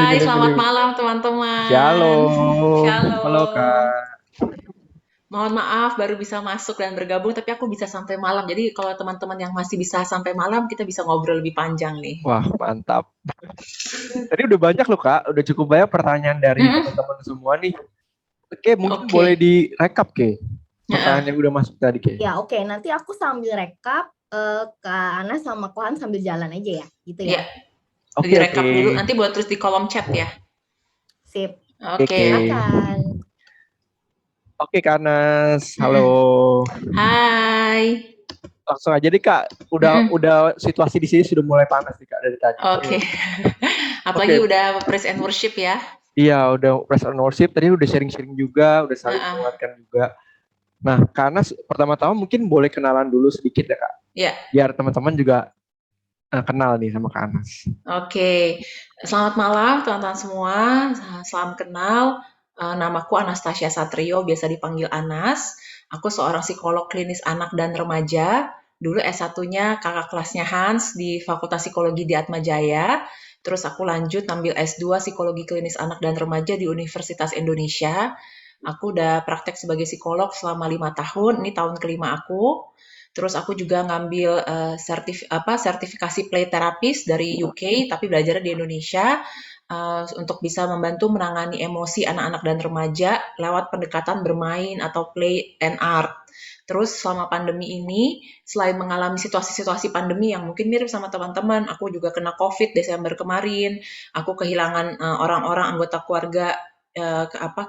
Hai, selamat milih-milih. malam teman-teman. Shalom. Halo Shalom. Kak. Mohon maaf baru bisa masuk dan bergabung, tapi aku bisa sampai malam. Jadi kalau teman-teman yang masih bisa sampai malam, kita bisa ngobrol lebih panjang nih. Wah, mantap. Tadi udah banyak loh Kak, udah cukup banyak pertanyaan dari Mm-mm. teman-teman semua nih. Oke, mungkin boleh Oke. direkap Ke, pertanyaan Heeh. yang udah masuk tadi Ke. Ya, oke. Nanti aku sambil rekap, Kak Ana sama Kohan sambil jalan aja ya, gitu Ya, ya. Oke, oke. direkap dulu. Nanti buat terus di kolom chat ya. Sip. Oke, Oke. oke. Silakan. Oke, Kanas. Halo. Mm-mm. Hai. Langsung aja deh Kak. Mm-mm. Udah situasi di sini sudah mulai panas nih Kak dari tadi. Oke. Apalagi Oke, udah praise and worship ya. iya udah press and worship tadi udah sharing-sharing juga, udah saling Heeh. menguatkan juga. Nah, karena pertama-tama mungkin boleh kenalan dulu sedikit ya Kak, Ya. biar teman-teman juga kenal nih sama Kak Anas. Oke, selamat malam teman-teman semua. Salam kenal. Namaku Anastasia Satrio, biasa dipanggil Anas. Aku seorang psikolog klinis anak dan remaja. Dulu S1-nya kakak kelasnya Hans di Fakultas Psikologi di Atmajaya. Terus aku lanjut ambil S2 Psikologi Klinis Anak dan Remaja di Universitas Indonesia. Aku udah praktek sebagai psikolog selama 5 tahun. Ini tahun kelima aku. Terus aku juga ngambil sertifikasi play therapist dari UK, tapi belajarnya di Indonesia untuk bisa membantu menangani emosi anak-anak dan remaja lewat pendekatan bermain atau play and art. Terus selama pandemi ini, selain mengalami situasi-situasi pandemi yang mungkin mirip sama teman-teman, aku juga kena COVID Desember kemarin. Aku kehilangan orang-orang anggota keluarga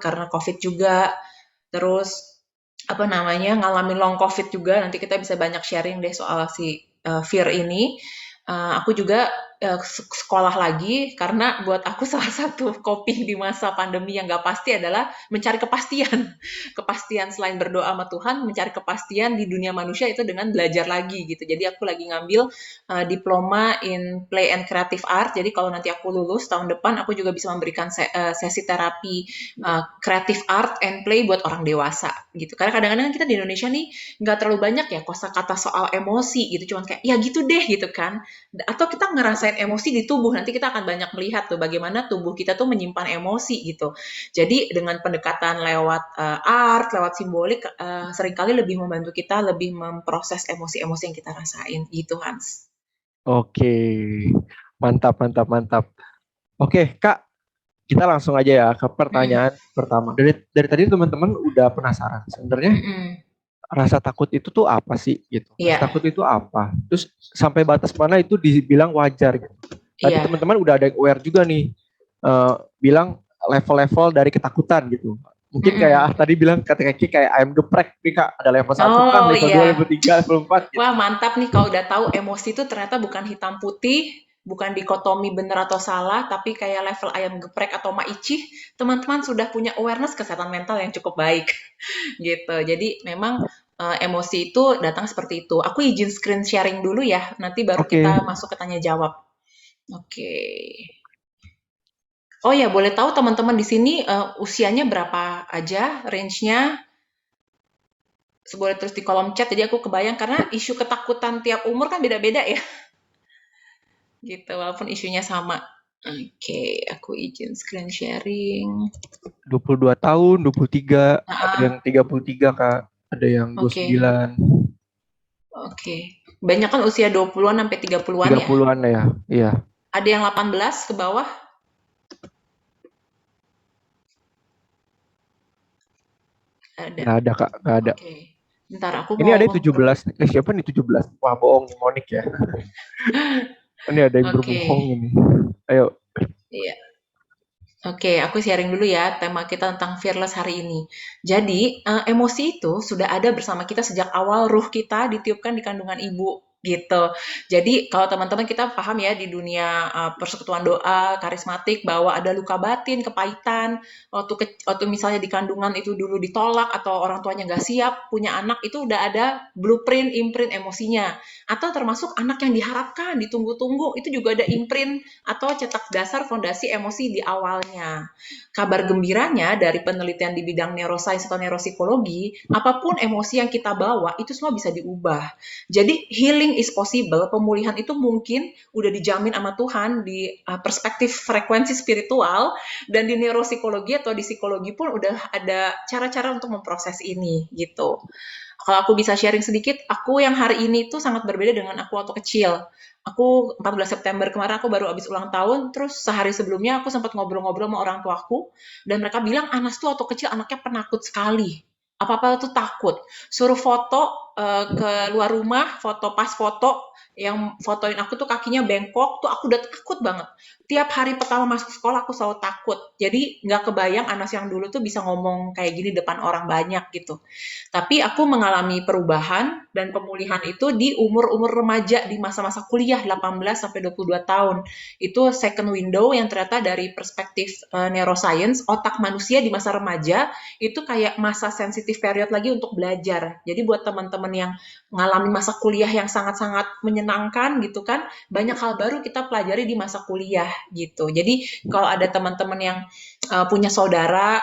karena COVID juga. Terus apa namanya, ngalamin long covid juga, nanti kita bisa banyak sharing deh soal si fear ini. Aku juga sekolah lagi karena buat aku salah satu coping di masa pandemi yang gak pasti adalah mencari kepastian. Kepastian selain berdoa sama Tuhan, mencari kepastian di dunia manusia itu dengan belajar lagi gitu. Jadi aku lagi ngambil diploma in play and creative art. Jadi kalau nanti aku lulus tahun depan, aku juga bisa memberikan sesi terapi creative art and play buat orang dewasa gitu. Karena kadang-kadang kita di Indonesia nih nggak terlalu banyak ya kosakata soal emosi gitu. Cuman kayak ya gitu deh gitu kan. Atau kita ngerasain emosi di tubuh. Nanti kita akan banyak melihat tuh bagaimana tubuh kita tuh menyimpan emosi gitu. Jadi dengan pendekatan lewat art, lewat simbolik seringkali lebih membantu kita lebih memproses emosi-emosi yang kita rasain gitu Hans. Oke, mantap, mantap, mantap. Oke, Kak, kita langsung aja ya ke Mm, pertanyaan pertama. Dari tadi teman-teman udah penasaran. Sebenarnya mm. rasa takut itu tuh apa sih gitu? Rasa Iya, takut itu apa? Terus sampai batas mana itu dibilang wajar gitu? Tadi iya. teman-teman udah ada yang aware juga nih, bilang level-level dari ketakutan gitu. Mungkin kayak Mm-mm. tadi bilang kata-kata kayak ayam geprek nih Kak, ada level satu kah, Oh level 2, iya. level 3, level 4 gitu. Wah, mantap nih kalau udah tahu emosi itu ternyata bukan hitam putih, bukan dikotomi benar atau salah, tapi kayak level ayam geprek atau maicih, teman-teman sudah punya awareness kesehatan mental yang cukup baik gitu. Jadi memang emosi itu datang seperti itu. Aku izin screen sharing dulu ya, nanti baru kita Oke, masuk ke tanya jawab. Oke. Oh ya, boleh tahu teman-teman di sini usianya berapa aja, range-nya? Boleh terus di kolom chat, jadi aku kebayang karena isu ketakutan tiap umur kan beda-beda ya. Gitu, walaupun isunya sama. Oke, aku izin screen sharing. 22 tahun, 23, ada yang Ah, 33 Kak, ada yang oke, 29, oke. Banyak kan usia 20-an sampai 30-an ya? 30-an ya. Iya, Ada yang 18 ke bawah? Ada. nggak ada Kak, nggak ada. Oke. Bentar, aku Ini mau ada yang 17. Siapa nih 17? Wah, bohong nih Monik ya. Ini ada yang berbohong Oke. ini. Ayo. Iya. Oke, aku sharing dulu ya tema kita tentang fearless hari ini. Jadi, emosi itu sudah ada bersama kita sejak awal ruh kita ditiupkan di kandungan ibu, gitu. Jadi, kalau teman-teman kita paham ya di dunia persekutuan doa, karismatik, bahwa ada luka batin, kepahitan, waktu misalnya di kandungan itu dulu ditolak atau orang tuanya nggak siap punya anak, itu udah ada blueprint, imprint emosinya. Atau termasuk anak yang diharapkan, ditunggu-tunggu, itu juga ada imprint atau cetak dasar fondasi emosi di awalnya. Kabar gembiranya dari penelitian di bidang neuroscience atau neuropsikologi, apapun emosi yang kita bawa itu semua bisa diubah. Jadi healing healing is possible, pemulihan itu mungkin udah dijamin sama Tuhan di perspektif frekuensi spiritual, dan di neuropsikologi atau di psikologi pun udah ada cara-cara untuk memproses ini gitu. Kalau aku bisa sharing sedikit, aku yang hari ini tuh sangat berbeda dengan aku waktu kecil. Aku 14 September kemarin aku baru habis ulang tahun, terus sehari sebelumnya aku sempat ngobrol-ngobrol sama orang tuaku, dan mereka bilang Anas tuh waktu kecil anaknya penakut sekali. Apa-apa tuh takut. Suruh foto ke luar rumah, pas foto, yang fotoin aku tuh kakinya bengkok, tuh aku udah takut banget. Tiap hari pertama masuk sekolah aku selalu takut. Jadi nggak kebayang Anas yang dulu tuh bisa ngomong kayak gini depan orang banyak gitu. Tapi aku mengalami perubahan dan pemulihan itu di umur-umur remaja, di masa-masa kuliah 18 sampai 22 tahun. Itu second window yang ternyata dari perspektif neuroscience, otak manusia di masa remaja itu kayak masa sensitif period lagi untuk belajar. Jadi buat teman-teman yang mengalami masa kuliah yang sangat-sangat menyenangkan gitu kan, banyak hal baru kita pelajari di masa kuliah gitu. Jadi kalau ada teman-teman yang punya saudara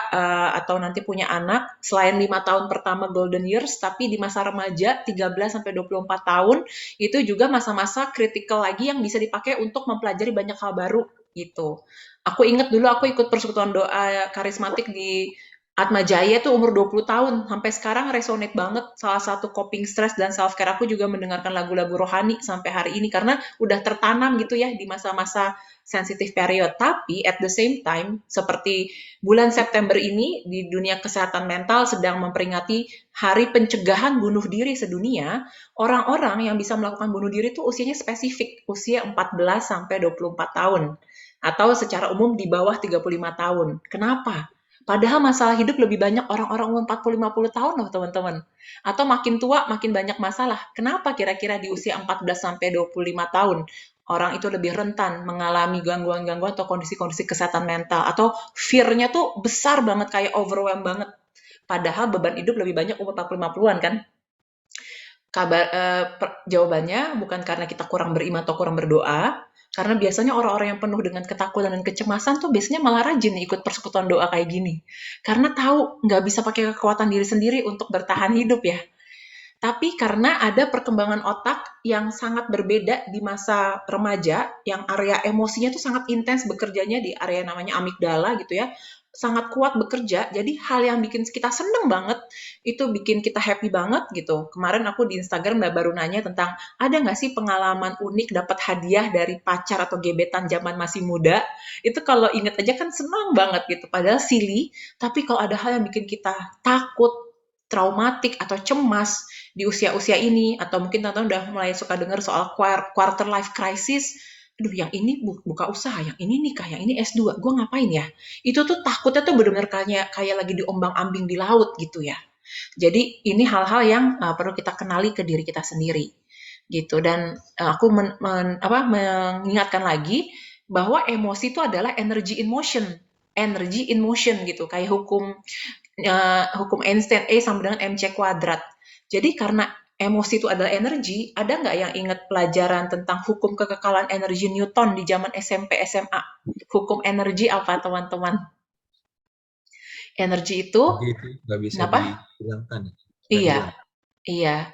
atau nanti punya anak, selain 5 tahun pertama golden years, tapi di masa remaja 13 sampai 24 tahun itu juga masa-masa kritikal lagi yang bisa dipakai untuk mempelajari banyak hal baru gitu. Aku inget dulu aku ikut persekutuan doa karismatik di Atma Jaya tuh umur 20 tahun, sampai sekarang resonate banget. Salah satu coping stress dan self care aku juga mendengarkan lagu-lagu rohani sampai hari ini karena udah tertanam gitu ya di masa-masa sensitive period. Tapi at the same time, seperti bulan September ini di dunia kesehatan mental sedang memperingati Hari Pencegahan Bunuh Diri Sedunia, orang-orang yang bisa melakukan bunuh diri itu usianya spesifik, usia 14 sampai 24 tahun atau secara umum di bawah 35 tahun. Kenapa? Padahal masalah hidup lebih banyak orang-orang umur 40-50 tahun loh teman-teman. Atau makin tua makin banyak masalah. Kenapa kira-kira di usia 14 sampai 25 tahun orang itu lebih rentan mengalami gangguan-gangguan atau kondisi-kondisi kesehatan mental atau fear-nya tuh besar banget kayak overwhelm banget. Padahal beban hidup lebih banyak umur 40-50-an kan? Jawabannya bukan karena kita kurang beriman atau kurang berdoa, karena biasanya orang-orang yang penuh dengan ketakutan dan kecemasan tuh biasanya malah rajin ikut persekutuan doa kayak gini. Karena tahu nggak bisa pakai kekuatan diri sendiri untuk bertahan hidup ya. Tapi karena ada perkembangan otak yang sangat berbeda di masa remaja, yang area emosinya tuh sangat intens bekerjanya di area namanya amigdala gitu ya, sangat kuat bekerja, jadi hal yang bikin kita seneng banget, itu bikin kita happy banget gitu. Kemarin aku di Instagram baru nanya tentang, ada nggak sih pengalaman unik dapat hadiah dari pacar atau gebetan zaman masih muda? Itu kalau inget aja kan senang banget gitu, padahal silly, tapi kalau ada hal yang bikin kita takut, traumatik atau cemas di usia-usia ini, atau mungkin teman-teman udah mulai suka dengar soal quarter life crisis, aduh yang ini buka usaha, yang ini nikah, yang ini S2, gue ngapain ya? Itu tuh takutnya tuh benar-benar kayak lagi diombang-ambing di laut gitu ya. Jadi ini hal-hal yang perlu kita kenali ke diri kita sendiri gitu. Dan aku mengingatkan lagi bahwa emosi itu adalah energy in motion gitu, kayak hukum Einstein E sama dengan mc kuadrat. Jadi karena emosi itu adalah energi, ada nggak yang ingat pelajaran tentang hukum kekekalan energi Newton di zaman SMP, SMA? Hukum energi apa teman-teman? Energi itu, nggak bisa kenapa? dihilangkan. Iya.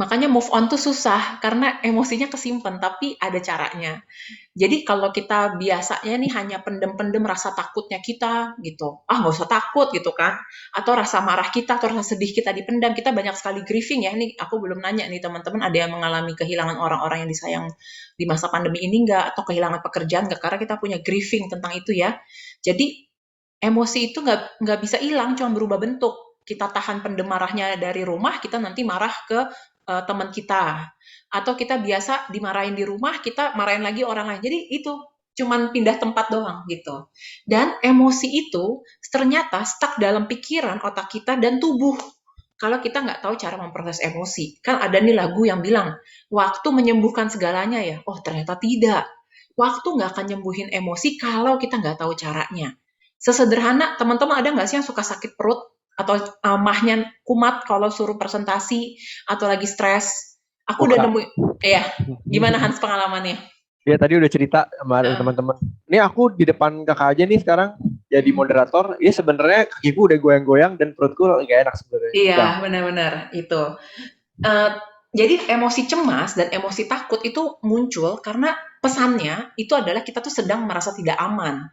Makanya move on tuh susah, karena emosinya kesimpan, tapi ada caranya. Jadi kalau kita biasanya nih hanya pendem-pendem rasa takutnya kita gitu, nggak usah takut gitu kan, atau rasa marah kita atau rasa sedih kita dipendam, kita banyak sekali grieving ya. Nih aku belum nanya nih teman-teman, ada yang mengalami kehilangan orang-orang yang disayang di masa pandemi ini nggak, atau kehilangan pekerjaan nggak, karena kita punya grieving tentang itu ya. Jadi emosi itu nggak bisa hilang, cuma berubah bentuk. Kita tahan pendem marahnya dari rumah, kita nanti marah ke teman kita, atau kita biasa dimarahin di rumah, kita marahin lagi orang lain. Jadi itu cuman pindah tempat doang gitu. Dan emosi itu ternyata stuck dalam pikiran, otak kita, dan tubuh. Kalau kita nggak tahu cara memproses emosi. Kan ada nih lagu yang bilang, waktu menyembuhkan segalanya ya. Oh ternyata tidak. Waktu nggak akan nyembuhin emosi kalau kita nggak tahu caranya. Sesederhana, teman-teman ada nggak sih yang suka sakit perut? Atau mahnya kumat kalau suruh presentasi atau lagi stres. Aku udah nemu, ya. Gimana Hans pengalamannya? Ya tadi udah cerita sama teman-teman. Ini aku di depan kakak aja nih sekarang jadi moderator. Ya sebenarnya kakiku udah goyang-goyang dan perutku nggak enak sebenarnya. Iya benar-benar itu. Jadi emosi cemas dan emosi takut itu muncul karena pesannya itu adalah kita tuh sedang merasa tidak aman.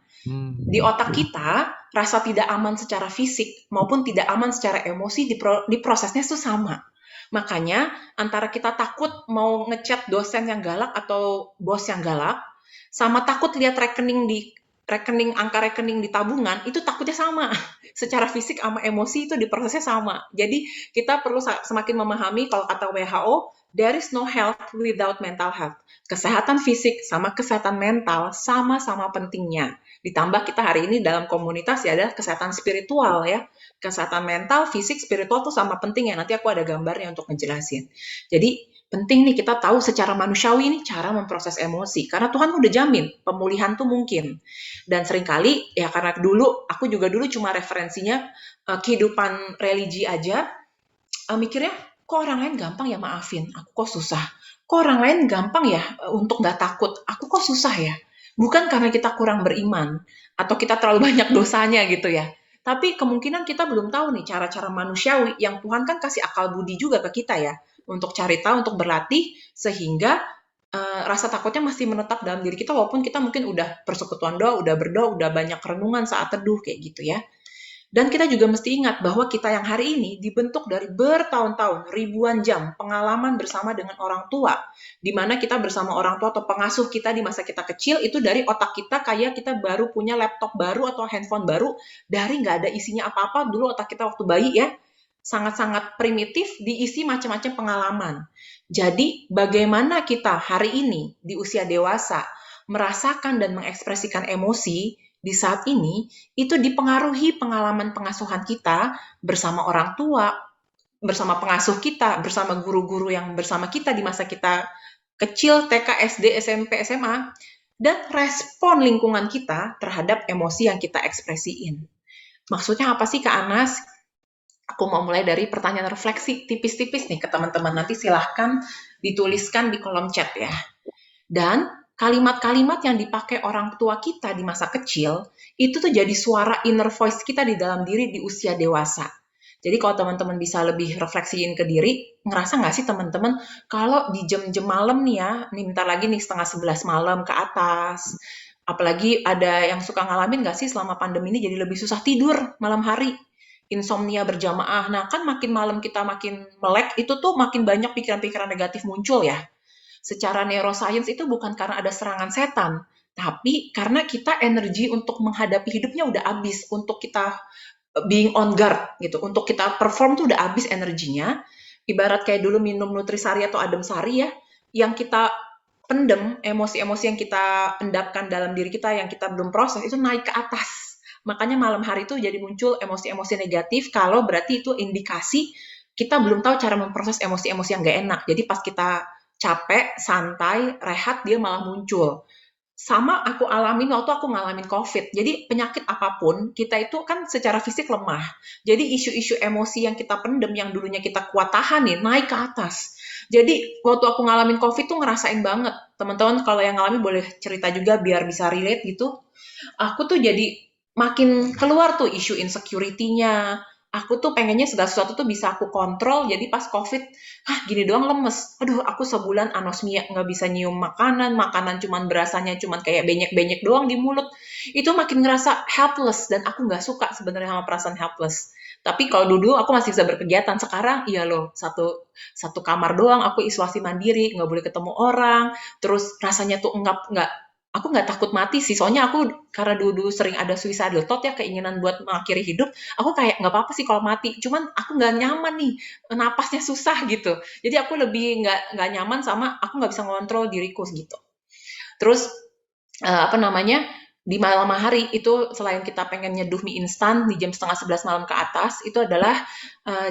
Di otak kita, rasa tidak aman secara fisik maupun tidak aman secara emosi di prosesnya itu sama. Makanya antara kita takut mau ngechat dosen yang galak atau bos yang galak, sama takut lihat angka rekening di tabungan, itu takutnya sama. Secara fisik sama emosi itu diprosesnya sama. Jadi kita perlu semakin memahami kalau kata WHO, there is no health without mental health. Kesehatan fisik sama kesehatan mental sama-sama pentingnya. Ditambah kita hari ini dalam komunitas ya ada kesehatan spiritual ya. Kesehatan mental, fisik, spiritual tuh sama penting ya. Nanti aku ada gambarnya untuk ngejelasin. Jadi penting nih kita tahu secara manusiawi nih cara memproses emosi. Karena Tuhan udah jamin pemulihan tuh mungkin. Dan seringkali ya karena aku juga dulu cuma referensinya kehidupan religi aja, mikirnya kok orang lain gampang ya maafin, aku kok susah. Kok orang lain gampang ya untuk nggak takut, aku kok susah ya. Bukan karena kita kurang beriman atau kita terlalu banyak dosanya gitu ya. Tapi kemungkinan kita belum tahu nih cara-cara manusiawi yang Tuhan kan kasih akal budi juga ke kita ya. Untuk cari tahu, untuk berlatih, sehingga rasa takutnya masih menetap dalam diri kita walaupun kita mungkin udah persekutuan doa, udah banyak renungan saat teduh kayak gitu ya. Dan kita juga mesti ingat bahwa kita yang hari ini dibentuk dari bertahun-tahun, ribuan jam pengalaman bersama dengan orang tua. Di mana kita bersama orang tua atau pengasuh kita di masa kita kecil, itu dari otak kita kayak kita baru punya laptop baru atau handphone baru, dari nggak ada isinya apa-apa, dulu otak kita waktu bayi ya, sangat-sangat primitif, diisi macam-macam pengalaman. Jadi bagaimana kita hari ini di usia dewasa merasakan dan mengekspresikan emosi di saat ini itu dipengaruhi pengalaman pengasuhan kita bersama orang tua, bersama pengasuh kita, bersama guru-guru yang bersama kita di masa kita kecil, TK, SD, SMP, SMA, dan respon lingkungan kita terhadap emosi yang kita ekspresiin. Maksudnya apa sih Kak Anas? Aku mau mulai dari pertanyaan refleksi tipis-tipis nih ke teman-teman. Nanti silahkan dituliskan di kolom chat ya. Dan kalimat-kalimat yang dipakai orang tua kita di masa kecil, itu tuh jadi suara inner voice kita di dalam diri di usia dewasa. Jadi kalau teman-teman bisa lebih refleksiin ke diri, ngerasa nggak sih teman-teman, kalau di jam-jam malam nih ya, nih bentar lagi nih 10:30 malam ke atas, apalagi ada yang suka ngalamin nggak sih selama pandemi ini jadi lebih susah tidur malam hari, insomnia berjamaah. Nah kan makin malam kita makin melek, itu tuh makin banyak pikiran-pikiran negatif muncul ya. Secara neuroscience itu bukan karena ada serangan setan, tapi karena kita energi untuk menghadapi hidupnya udah habis, untuk kita being on guard gitu, untuk kita perform tuh udah habis energinya. Ibarat kayak dulu minum nutrisari atau adem sari ya, yang kita pendem, emosi-emosi yang kita endapkan dalam diri kita yang kita belum proses itu naik ke atas. Makanya malam hari itu jadi muncul emosi-emosi negatif, kalau berarti itu indikasi kita belum tahu cara memproses emosi-emosi yang gak enak. Jadi pas kita capek, santai, rehat, dia malah muncul. Sama aku alamin waktu aku ngalamin COVID. Jadi penyakit apapun, kita itu kan secara fisik lemah. Jadi isu-isu emosi yang kita pendem, yang dulunya kita kuat tahanin, naik ke atas. Jadi waktu aku ngalamin COVID tuh ngerasain banget. Teman-teman kalau yang ngalamin boleh cerita juga biar bisa relate gitu. Aku tuh jadi makin keluar tuh isu insecurity-nya. Aku tuh pengennya segala sesuatu tuh bisa aku kontrol, jadi pas COVID, gini doang lemes. Aduh, aku sebulan anosmia, nggak bisa nyium makanan cuman berasanya cuman kayak benyek-benyek doang di mulut. Itu makin ngerasa helpless, dan aku nggak suka sebenarnya sama perasaan helpless. Tapi kalau dulu aku masih bisa berkegiatan, sekarang iya loh, satu kamar doang, aku isolasi mandiri, nggak boleh ketemu orang, terus rasanya tuh aku nggak takut mati sih, soalnya aku karena dulu sering ada suicidal thought ya, keinginan buat mengakhiri hidup, aku kayak nggak apa-apa sih kalau mati, cuman aku nggak nyaman nih, napasnya susah gitu. Jadi aku lebih nggak nyaman sama aku nggak bisa ngontrol diriku gitu. Terus di malam hari itu selain kita pengen nyeduh mie instan di jam 10:30 malam ke atas, itu adalah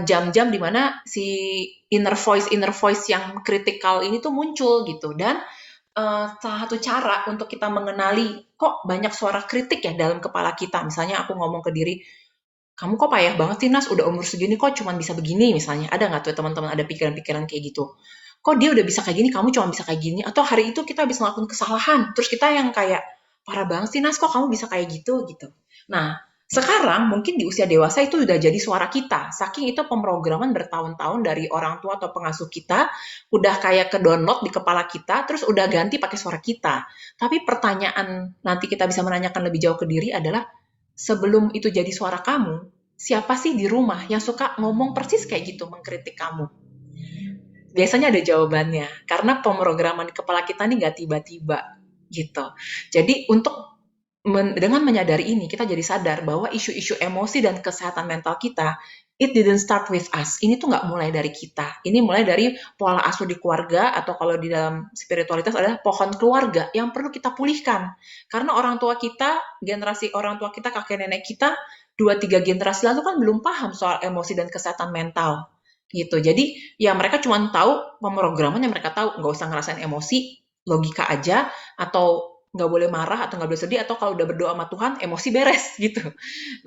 jam-jam dimana si inner voice yang kritikal ini tuh muncul gitu. Dan salah satu cara untuk kita mengenali kok banyak suara kritik ya dalam kepala kita. Misalnya aku ngomong ke diri, kamu kok payah banget sih Nas, udah umur segini kok cuma bisa begini misalnya. Ada nggak tuh teman-teman ada pikiran-pikiran kayak gitu? Kok dia udah bisa kayak gini, kamu cuma bisa kayak gini? Atau hari itu kita habis ngelakuin kesalahan, terus kita yang kayak, parah banget sih Nas, kok kamu bisa kayak gitu? Gitu. Nah, Sekarang mungkin di usia dewasa itu udah jadi suara kita. Saking itu pemrograman bertahun-tahun dari orang tua atau pengasuh kita, udah kayak ke-download di kepala kita, terus udah ganti pakai suara kita. Tapi pertanyaan nanti kita bisa menanyakan lebih jauh ke diri adalah, sebelum itu jadi suara kamu, siapa sih di rumah yang suka ngomong persis kayak gitu, mengkritik kamu? Biasanya ada jawabannya, karena pemrograman di kepala kita nih nggak tiba-tiba gitu. Jadi dengan menyadari ini, kita jadi sadar bahwa isu-isu emosi dan kesehatan mental kita, it didn't start with us. Ini tuh nggak mulai dari kita. Ini mulai dari pola asuh di keluarga, atau kalau di dalam spiritualitas adalah pohon keluarga yang perlu kita pulihkan. Karena orang tua kita, generasi orang tua kita, kakek nenek kita, 2-3 generasi lalu kan belum paham soal emosi dan kesehatan mental. Gitu. Jadi ya mereka cuma tahu pemrograman yang mereka tahu, nggak usah ngerasain emosi, logika aja, atau nggak boleh marah atau nggak boleh sedih, atau kalau udah berdoa sama Tuhan emosi beres gitu.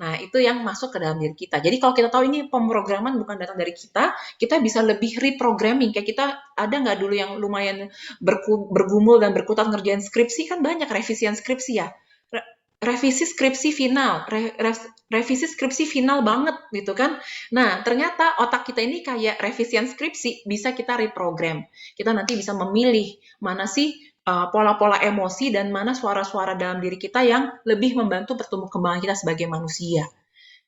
Nah itu yang masuk ke dalam diri kita. Jadi kalau kita tahu ini pemrograman bukan datang dari kita bisa lebih reprogramming. Kayak kita ada nggak dulu yang lumayan bergumul dan berkutat ngerjain skripsi, kan banyak revisian skripsi ya. Revisi skripsi final, revisi skripsi final banget gitu kan. Nah ternyata otak kita ini kayak revisian skripsi, bisa kita reprogram. Kita nanti bisa memilih mana sih pola-pola emosi dan mana suara-suara dalam diri kita yang lebih membantu pertumbuh kembangan kita sebagai manusia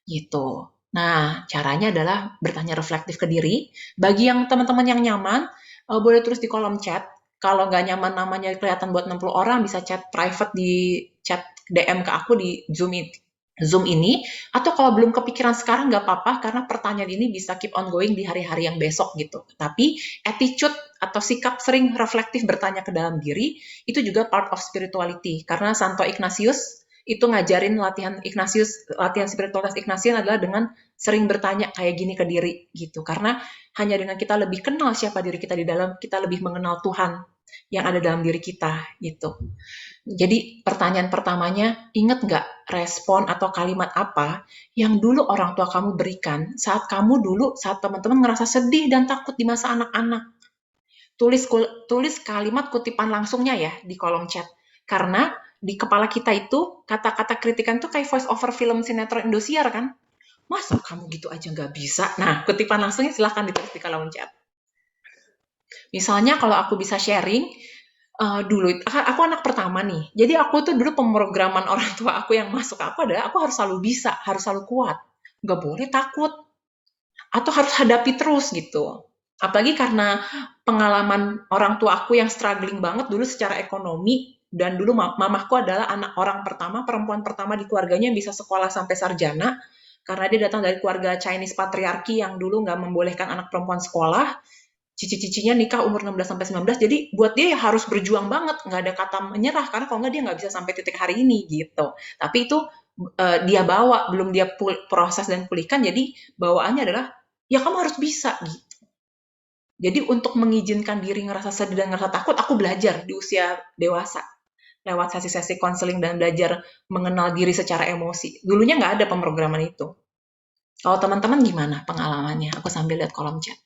gitu. Nah, caranya adalah bertanya reflektif ke diri. Bagi yang teman-teman yang nyaman, boleh tulis di kolom chat. Kalau nggak nyaman namanya kelihatan buat 60 orang, bisa chat private di chat DM ke aku di Zoom ini. Atau kalau belum kepikiran sekarang nggak apa-apa, karena pertanyaan ini bisa keep on going di hari-hari yang besok gitu. Tapi attitude atau sikap sering reflektif bertanya ke dalam diri, itu juga part of spirituality. Karena Santo Ignatius itu ngajarin latihan spiritualitas Ignatian adalah dengan sering bertanya kayak gini ke diri gitu. Karena hanya dengan kita lebih kenal siapa diri kita di dalam, kita lebih mengenal Tuhan yang ada dalam diri kita gitu. Jadi pertanyaan pertamanya, ingat nggak respon atau kalimat apa yang dulu orang tua kamu berikan saat kamu dulu, saat teman-teman ngerasa sedih dan takut di masa anak-anak. Tulis kalimat kutipan langsungnya ya di kolom chat. Karena di kepala kita itu kata-kata kritikan tuh kayak voice over film sinetron Indosiar kan. Masa kamu gitu aja nggak bisa? Nah, kutipan langsungnya silahkan ditulis di kolom chat. Misalnya kalau aku bisa sharing, dulu aku anak pertama nih. Jadi aku tuh dulu pemrograman orang tua aku yang masuk ke aku adalah aku harus selalu bisa, harus selalu kuat. Nggak boleh takut. Atau harus hadapi terus gitu. Apalagi karena pengalaman orang tua aku yang struggling banget dulu secara ekonomi, dan dulu mamahku adalah anak orang pertama, perempuan pertama di keluarganya yang bisa sekolah sampai sarjana, karena dia datang dari keluarga Chinese patriarki yang dulu nggak membolehkan anak perempuan sekolah, cici-cicinya nikah umur 16-19, jadi buat dia ya harus berjuang banget, nggak ada kata menyerah, karena kalau nggak dia nggak bisa sampai titik hari ini gitu. Tapi itu dia bawa, belum dia proses dan pulihkan, jadi bawaannya adalah ya kamu harus bisa gitu. Jadi untuk mengizinkan diri ngerasa sedih dan ngerasa takut, aku belajar di usia dewasa. Lewat sesi-sesi konseling dan belajar mengenal diri secara emosi. Dulunya nggak ada pemrograman itu. Kalau teman-teman gimana pengalamannya? Aku sambil lihat kolom chat.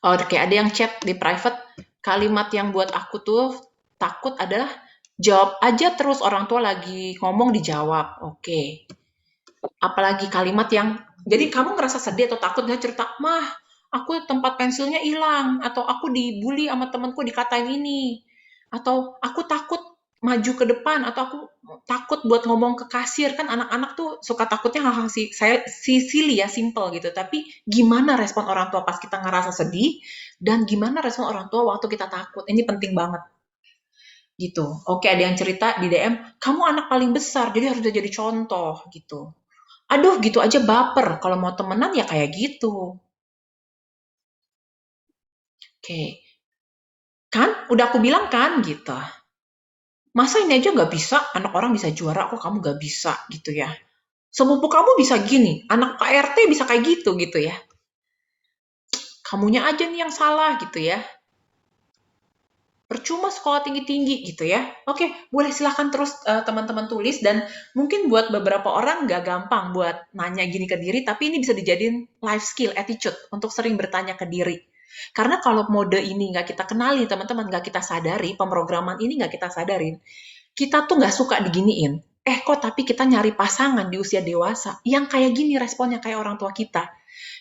Oke, ada yang chat di private. Kalimat yang buat aku tuh takut adalah jawab aja terus, orang tua lagi ngomong dijawab. Oke. Apalagi kalimat yang jadi kamu ngerasa sedih atau takut, dia cerita, mah aku tempat pensilnya hilang, atau aku dibully sama temanku dikatain ini, atau aku takut maju ke depan, atau aku takut buat ngomong ke kasir. Kan anak-anak tuh suka takutnya hal-hal silly ya, simple gitu. Tapi gimana respon orang tua pas kita ngerasa sedih, dan gimana respon orang tua waktu kita takut, ini penting banget gitu. Oke, ada yang cerita di DM, kamu anak paling besar jadi harus jadi contoh gitu. Aduh, gitu aja baper. Kalau mau temenan ya kayak gitu. Oke. Kan? Udah aku bilang kan gitu. Masa ini aja nggak bisa? Anak orang bisa juara, kok kamu nggak bisa gitu ya. Sepupu kamu bisa gini, anak PRT bisa kayak gitu ya. Kamunya aja nih yang salah gitu ya. Percuma sekolah tinggi-tinggi gitu ya. Oke, boleh silahkan terus teman-teman tulis, dan mungkin buat beberapa orang nggak gampang buat nanya gini ke diri, tapi ini bisa dijadiin life skill, attitude, untuk sering bertanya ke diri. Karena kalau mode ini nggak kita kenali, teman-teman, nggak kita sadari, pemrograman ini nggak kita sadarin, kita tuh nggak suka diginiin. kok tapi kita nyari pasangan di usia dewasa yang kayak gini responnya kayak orang tua kita.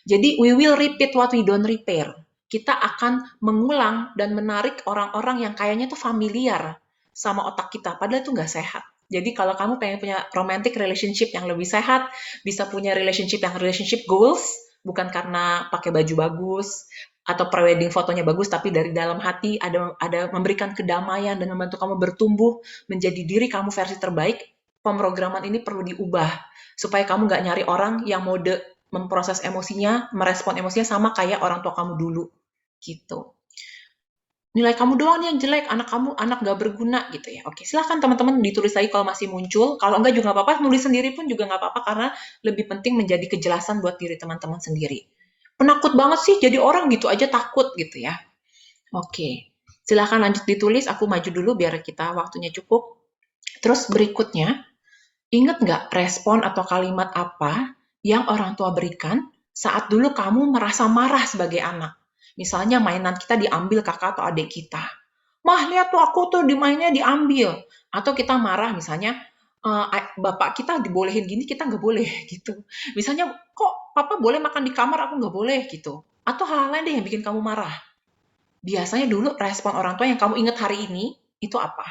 Jadi we will repeat what we don't repair. Kita akan mengulang dan menarik orang-orang yang kayaknya tuh familiar sama otak kita, padahal itu nggak sehat. Jadi kalau kamu pengen punya romantic relationship yang lebih sehat, bisa punya relationship goals, bukan karena pakai baju bagus atau prewedding fotonya bagus, tapi dari dalam hati ada memberikan kedamaian dan membantu kamu bertumbuh menjadi diri kamu versi terbaik. Pemrograman ini perlu diubah supaya kamu nggak nyari orang yang mode memproses emosinya, merespon emosinya sama kayak orang tua kamu dulu, gitu. Nilai kamu doang nih yang jelek, anak nggak berguna gitu ya. Oke, silahkan teman-teman ditulis lagi kalau masih muncul. Kalau enggak juga nggak apa-apa, nulis sendiri pun juga nggak apa-apa karena lebih penting menjadi kejelasan buat diri teman-teman sendiri. Penakut banget sih jadi orang gitu aja takut gitu ya. Oke, silahkan lanjut ditulis. Aku maju dulu biar kita waktunya cukup. Terus berikutnya, ingat nggak respon atau kalimat apa yang orang tua berikan saat dulu kamu merasa marah sebagai anak? Misalnya mainan kita diambil kakak atau adik kita. Mah, lihat tuh aku tuh dimainnya diambil. Atau kita marah misalnya, bapak kita dibolehin gini, kita nggak boleh gitu. Misalnya, kok papa boleh makan di kamar, aku nggak boleh gitu. Atau hal-hal lain deh yang bikin kamu marah. Biasanya dulu respon orang tua yang kamu ingat hari ini, itu apa?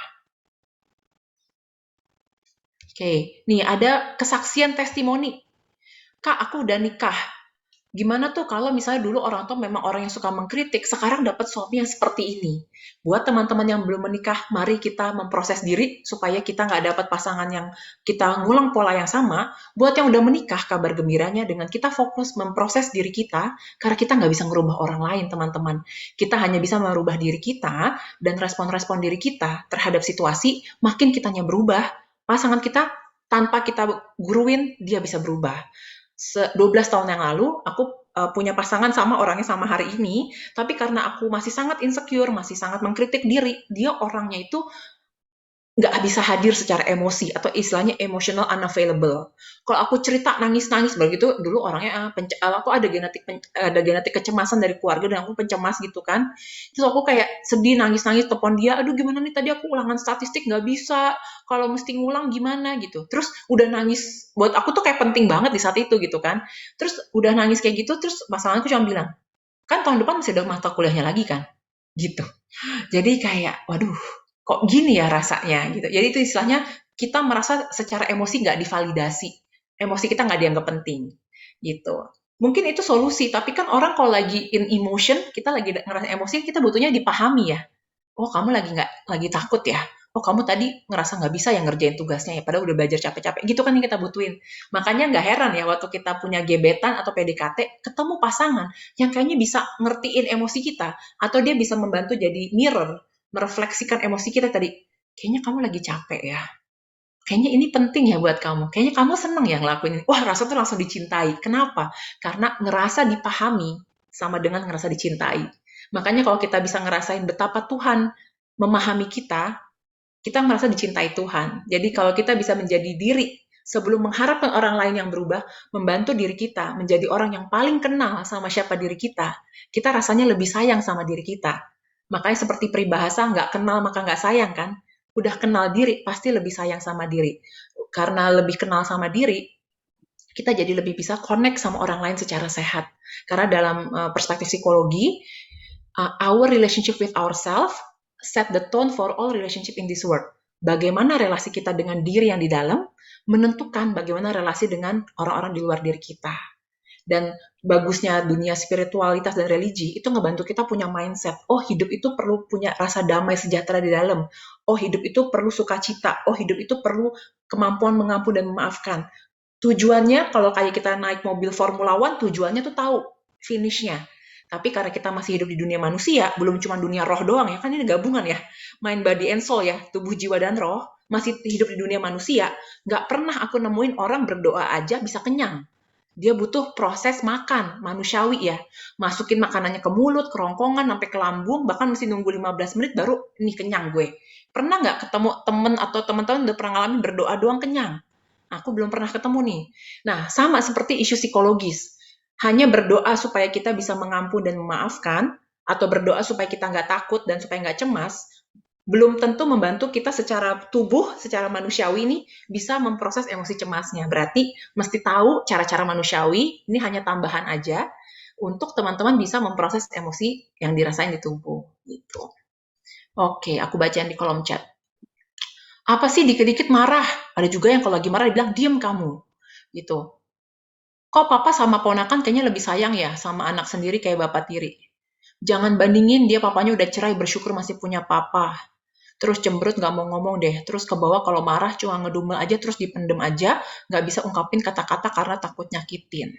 Oke, nih ada kesaksian testimoni. Kak, aku udah nikah. Gimana tuh kalau misalnya dulu orang tua memang orang yang suka mengkritik, sekarang dapat suami yang seperti ini. Buat teman-teman yang belum menikah, mari kita memproses diri supaya kita nggak dapat pasangan yang kita ngulang pola yang sama. Buat yang udah menikah, kabar gembiranya dengan kita fokus memproses diri kita, karena kita nggak bisa merubah orang lain, teman-teman. Kita hanya bisa merubah diri kita dan respon-respon diri kita terhadap situasi, makin kitanya berubah, pasangan kita tanpa kita guruin, dia bisa berubah. 12 tahun yang lalu, aku punya pasangan sama orangnya sama hari ini, tapi karena aku masih sangat insecure, masih sangat mengkritik diri, dia orangnya itu nggak bisa hadir secara emosi atau istilahnya emotional unavailable. Kalau aku cerita nangis-nangis begitu, dulu orangnya aku ada genetik kecemasan dari keluarga dan aku pencemas gitu kan. Terus aku kayak sedih nangis-nangis telepon dia, aduh gimana nih tadi aku ulangan statistik nggak bisa, kalau mesti ngulang gimana gitu. Terus udah nangis, buat aku tuh kayak penting banget di saat itu gitu kan. Terus udah nangis kayak gitu, terus pasanganku cuma bilang, kan tahun depan masih ada mata kuliahnya lagi kan, gitu. Jadi kayak, waduh, kok gini ya rasanya gitu. Jadi itu istilahnya kita merasa secara emosi nggak divalidasi. Emosi kita nggak dianggap penting gitu. Mungkin itu solusi, tapi kan orang kalau lagi in emotion, kita lagi ngerasa emosi, kita butuhnya dipahami ya. Oh, kamu lagi takut ya? Oh, kamu tadi ngerasa nggak bisa yang ngerjain tugasnya ya, padahal udah belajar capek-capek. Gitu kan yang kita butuhin. Makanya nggak heran ya waktu kita punya gebetan atau PDKT, ketemu pasangan yang kayaknya bisa ngertiin emosi kita, atau dia bisa membantu jadi mirror, merefleksikan emosi kita tadi. Kayaknya kamu lagi capek ya. Kayaknya ini penting ya buat kamu. Kayaknya kamu seneng ya ngelakuin ini. Wah, rasa tuh langsung dicintai. Kenapa? Karena ngerasa dipahami sama dengan ngerasa dicintai. Makanya kalau kita bisa ngerasain betapa Tuhan memahami kita merasa dicintai Tuhan. Jadi kalau kita bisa menjadi diri sebelum mengharapkan orang lain yang berubah, membantu diri kita menjadi orang yang paling kenal sama siapa diri kita rasanya lebih sayang sama diri kita. Makanya seperti peribahasa, nggak kenal maka nggak sayang kan? Udah kenal diri, pasti lebih sayang sama diri. Karena lebih kenal sama diri, kita jadi lebih bisa connect sama orang lain secara sehat. Karena dalam perspektif psikologi, our relationship with ourselves set the tone for all relationship in this world. Bagaimana relasi kita dengan diri yang di dalam menentukan bagaimana relasi dengan orang-orang di luar diri kita. Dan bagusnya dunia spiritualitas dan religi itu ngebantu kita punya mindset. Oh, hidup itu perlu punya rasa damai sejahtera di dalam. Oh, hidup itu perlu sukacita. Oh, hidup itu perlu kemampuan mengampuni dan memaafkan. Tujuannya kalau kayak kita naik mobil Formula One, tujuannya tuh tahu finishnya. Tapi karena kita masih hidup di dunia manusia, belum cuma dunia roh doang ya, kan ini gabungan ya, mind, body, and soul ya, tubuh, jiwa, dan roh, masih hidup di dunia manusia, nggak pernah aku nemuin orang berdoa aja bisa kenyang. Dia butuh proses makan, manusiawi ya, masukin makanannya ke mulut, kerongkongan, sampai ke lambung, bahkan mesti nunggu 15 menit baru, ini kenyang gue. Pernah nggak ketemu temen atau teman-teman udah pernah ngalamin berdoa doang kenyang? Aku belum pernah ketemu nih. Nah, sama seperti isu psikologis. Hanya berdoa supaya kita bisa mengampuni dan memaafkan, atau berdoa supaya kita nggak takut dan supaya nggak cemas, belum tentu membantu kita secara tubuh, secara manusiawi nih bisa memproses emosi cemasnya. Berarti mesti tahu cara-cara manusiawi, ini hanya tambahan aja untuk teman-teman bisa memproses emosi yang dirasain di tubuh gitu. Oke, aku bacain di kolom chat. Apa sih dikit-dikit marah? Ada juga yang kalau lagi marah dibilang diem kamu gitu. Kok papa sama ponakan kayaknya lebih sayang ya sama anak sendiri kayak bapak tiri. Jangan bandingin dia papanya udah cerai bersyukur masih punya papa. Terus cemberut nggak mau ngomong deh, terus ke bawah kalau marah cuma ngedumel aja terus dipendem aja, nggak bisa ungkapin kata-kata karena takut nyakitin.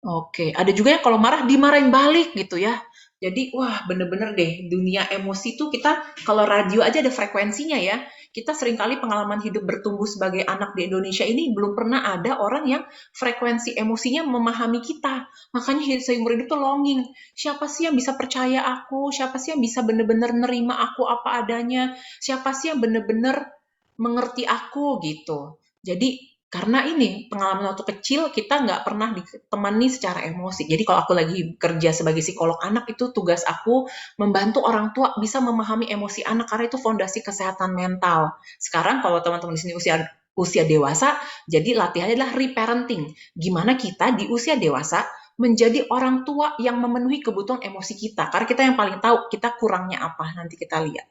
Oke, ada juga yang kalau marah dimarahin balik gitu ya. Jadi, wah bener-bener deh, dunia emosi tuh kita, kalau radio aja ada frekuensinya ya. Kita seringkali pengalaman hidup bertumbuh sebagai anak di Indonesia ini belum pernah ada orang yang frekuensi emosinya memahami kita. Makanya seumur hidup tuh longing. Siapa sih yang bisa percaya aku? Siapa sih yang bisa bener-bener nerima aku apa adanya? Siapa sih yang bener-bener mengerti aku gitu. Jadi karena ini pengalaman waktu kecil kita nggak pernah ditemani secara emosi. Jadi kalau aku lagi kerja sebagai psikolog anak itu tugas aku membantu orang tua bisa memahami emosi anak karena itu fondasi kesehatan mental. Sekarang kalau teman-teman di sini usia dewasa, jadi latihannya adalah reparenting. Gimana kita di usia dewasa menjadi orang tua yang memenuhi kebutuhan emosi kita. Karena kita yang paling tahu kita kurangnya apa, nanti kita lihat.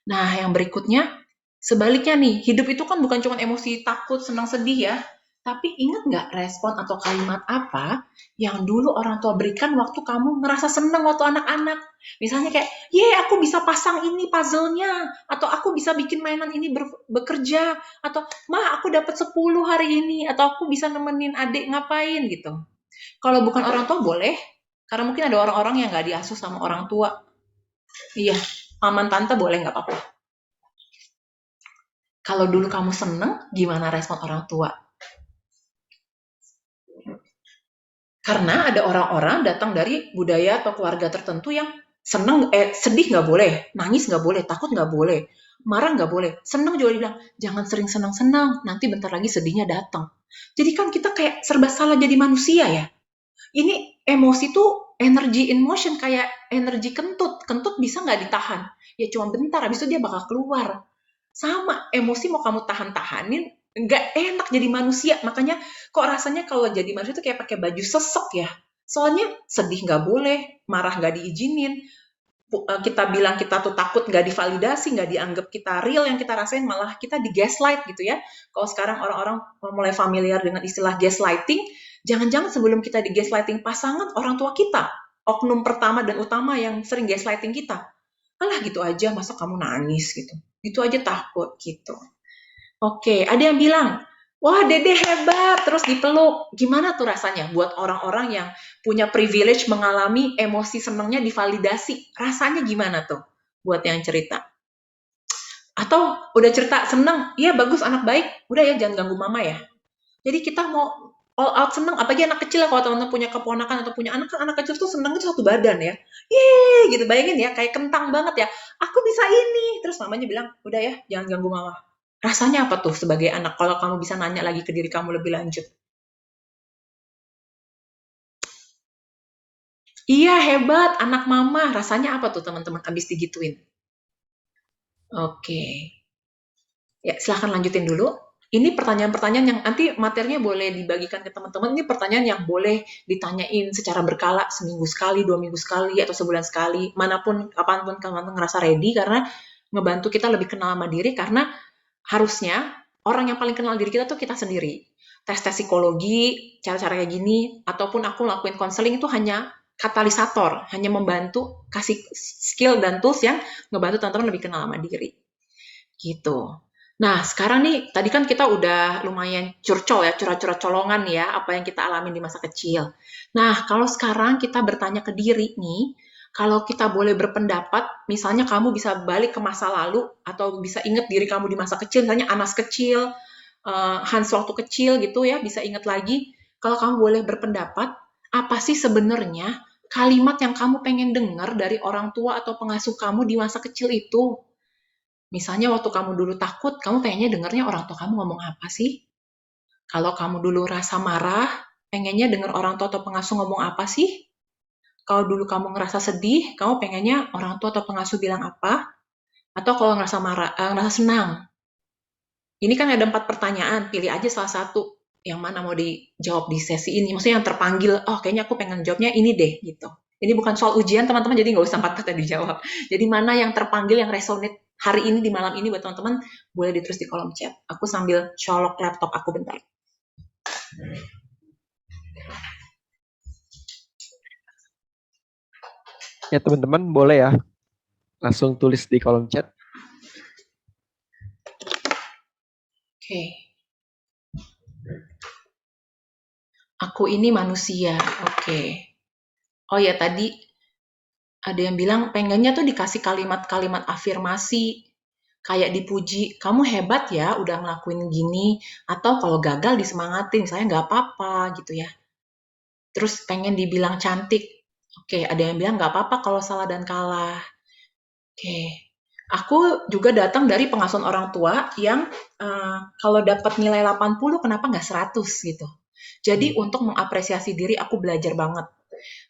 Nah, yang berikutnya, sebaliknya nih, hidup itu kan bukan cuma emosi takut, senang, sedih ya. Tapi ingat nggak respon atau kalimat apa yang dulu orang tua berikan waktu kamu ngerasa senang waktu anak-anak? Misalnya kayak, ye aku bisa pasang ini puzzle-nya, atau aku bisa bikin mainan ini bekerja, atau mah aku dapat 10 hari ini, atau aku bisa nemenin adik ngapain gitu. Kalau bukan orang tua boleh, karena mungkin ada orang-orang yang nggak diasuh sama orang tua. Iya, paman tante boleh nggak apa-apa. Kalau dulu kamu seneng, gimana respon orang tua? Karena ada orang-orang datang dari budaya atau keluarga tertentu yang seneng, sedih nggak boleh, nangis nggak boleh, takut nggak boleh, marah nggak boleh, seneng juga dibilang, jangan sering senang-senang, nanti bentar lagi sedihnya datang. Jadi kan kita kayak serba salah jadi manusia ya. Ini emosi tuh energy in motion, kayak energi kentut. Kentut bisa nggak ditahan? Ya cuma bentar, habis itu dia bakal keluar. Sama, emosi mau kamu tahan-tahanin, nggak enak jadi manusia. Makanya kok rasanya kalau jadi manusia itu kayak pakai baju sesek ya. Soalnya sedih nggak boleh, marah nggak diizinin, kita bilang kita tuh takut nggak divalidasi, nggak dianggap kita real yang kita rasain, malah kita di gaslight gitu ya. Kalau sekarang orang-orang mulai familiar dengan istilah gaslighting, jangan-jangan sebelum kita di gaslighting pasangan, orang tua kita, oknum pertama dan utama yang sering gaslighting kita. Alah gitu aja, masa kamu nangis gitu. Itu aja takut gitu. Oke, ada yang bilang, wah Dede hebat, terus dipeluk. Gimana tuh rasanya buat orang-orang yang punya privilege mengalami emosi senengnya divalidasi? Rasanya gimana tuh buat yang cerita? Atau udah cerita seneng, iya bagus anak baik, udah ya jangan ganggu mama ya. Jadi kita mau all out seneng, apalagi anak kecil ya, kalau teman-teman punya keponakan atau punya anak, kan anak kecil tuh seneng itu satu badan ya. Yeay, gitu, bayangin ya, kayak kentang banget ya. Aku bisa ini. Terus mamanya bilang, udah ya, jangan ganggu mama. Rasanya apa tuh sebagai anak kalau kamu bisa nanya lagi ke diri kamu lebih lanjut? Iya, hebat, anak mama. Rasanya apa tuh teman-teman abis digituin? Oke. Ya, silahkan lanjutin dulu. Ini pertanyaan-pertanyaan yang nanti materinya boleh dibagikan ke teman-teman. Ini pertanyaan yang boleh ditanyain secara berkala, seminggu sekali, 2 minggu sekali, atau sebulan sekali. Manapun, kapanpun teman-teman ngerasa ready, karena ngebantu kita lebih kenal sama diri, karena harusnya orang yang paling kenal diri kita tuh kita sendiri. Tes-tes psikologi, cara-cara kayak gini, ataupun aku lakuin konseling itu hanya katalisator, hanya membantu kasih skill dan tools yang ngebantu teman-teman lebih kenal sama diri. Gitu. Nah, sekarang nih, tadi kan kita udah lumayan curcol ya, curhat-curhat colongan ya, apa yang kita alami di masa kecil. Nah, kalau sekarang kita bertanya ke diri nih, kalau kita boleh berpendapat, misalnya kamu bisa balik ke masa lalu, atau bisa ingat diri kamu di masa kecil, misalnya Anas kecil, Hans waktu kecil gitu ya, bisa ingat lagi. Kalau kamu boleh berpendapat, apa sih sebenarnya kalimat yang kamu pengen dengar dari orang tua atau pengasuh kamu di masa kecil itu? Misalnya waktu kamu dulu takut, kamu pengennya dengarnya orang tua kamu ngomong apa sih? Kalau kamu dulu rasa marah, pengennya dengar orang tua atau pengasuh ngomong apa sih? Kalau dulu kamu ngerasa sedih, kamu pengennya orang tua atau pengasuh bilang apa? Atau kalau ngerasa marah, ngerasa senang. Ini kan ada 4 pertanyaan, pilih aja salah satu yang mana mau dijawab di sesi ini. Maksudnya yang terpanggil, oh kayaknya aku pengen jawabnya ini deh gitu. Ini bukan soal ujian teman-teman, jadi nggak usah 4 kata dijawab. Jadi mana yang terpanggil, yang resonate hari ini di malam ini buat teman-teman, boleh ditulis di kolom chat. Aku sambil colok laptop aku bentar. Ya teman-teman boleh ya langsung tulis di kolom chat. Oke. Aku ini manusia. Oke. Oh ya, tadi ada yang bilang pengennya tuh dikasih kalimat-kalimat afirmasi, kayak dipuji, kamu hebat ya udah ngelakuin gini, atau kalau gagal disemangatin, misalnya nggak apa-apa gitu ya. Terus pengen dibilang cantik. Oke, ada yang bilang nggak apa-apa kalau salah dan kalah. Oke. Aku juga datang dari pengasuhan orang tua yang kalau dapat nilai 80 kenapa nggak 100 gitu. Jadi untuk mengapresiasi diri aku belajar banget.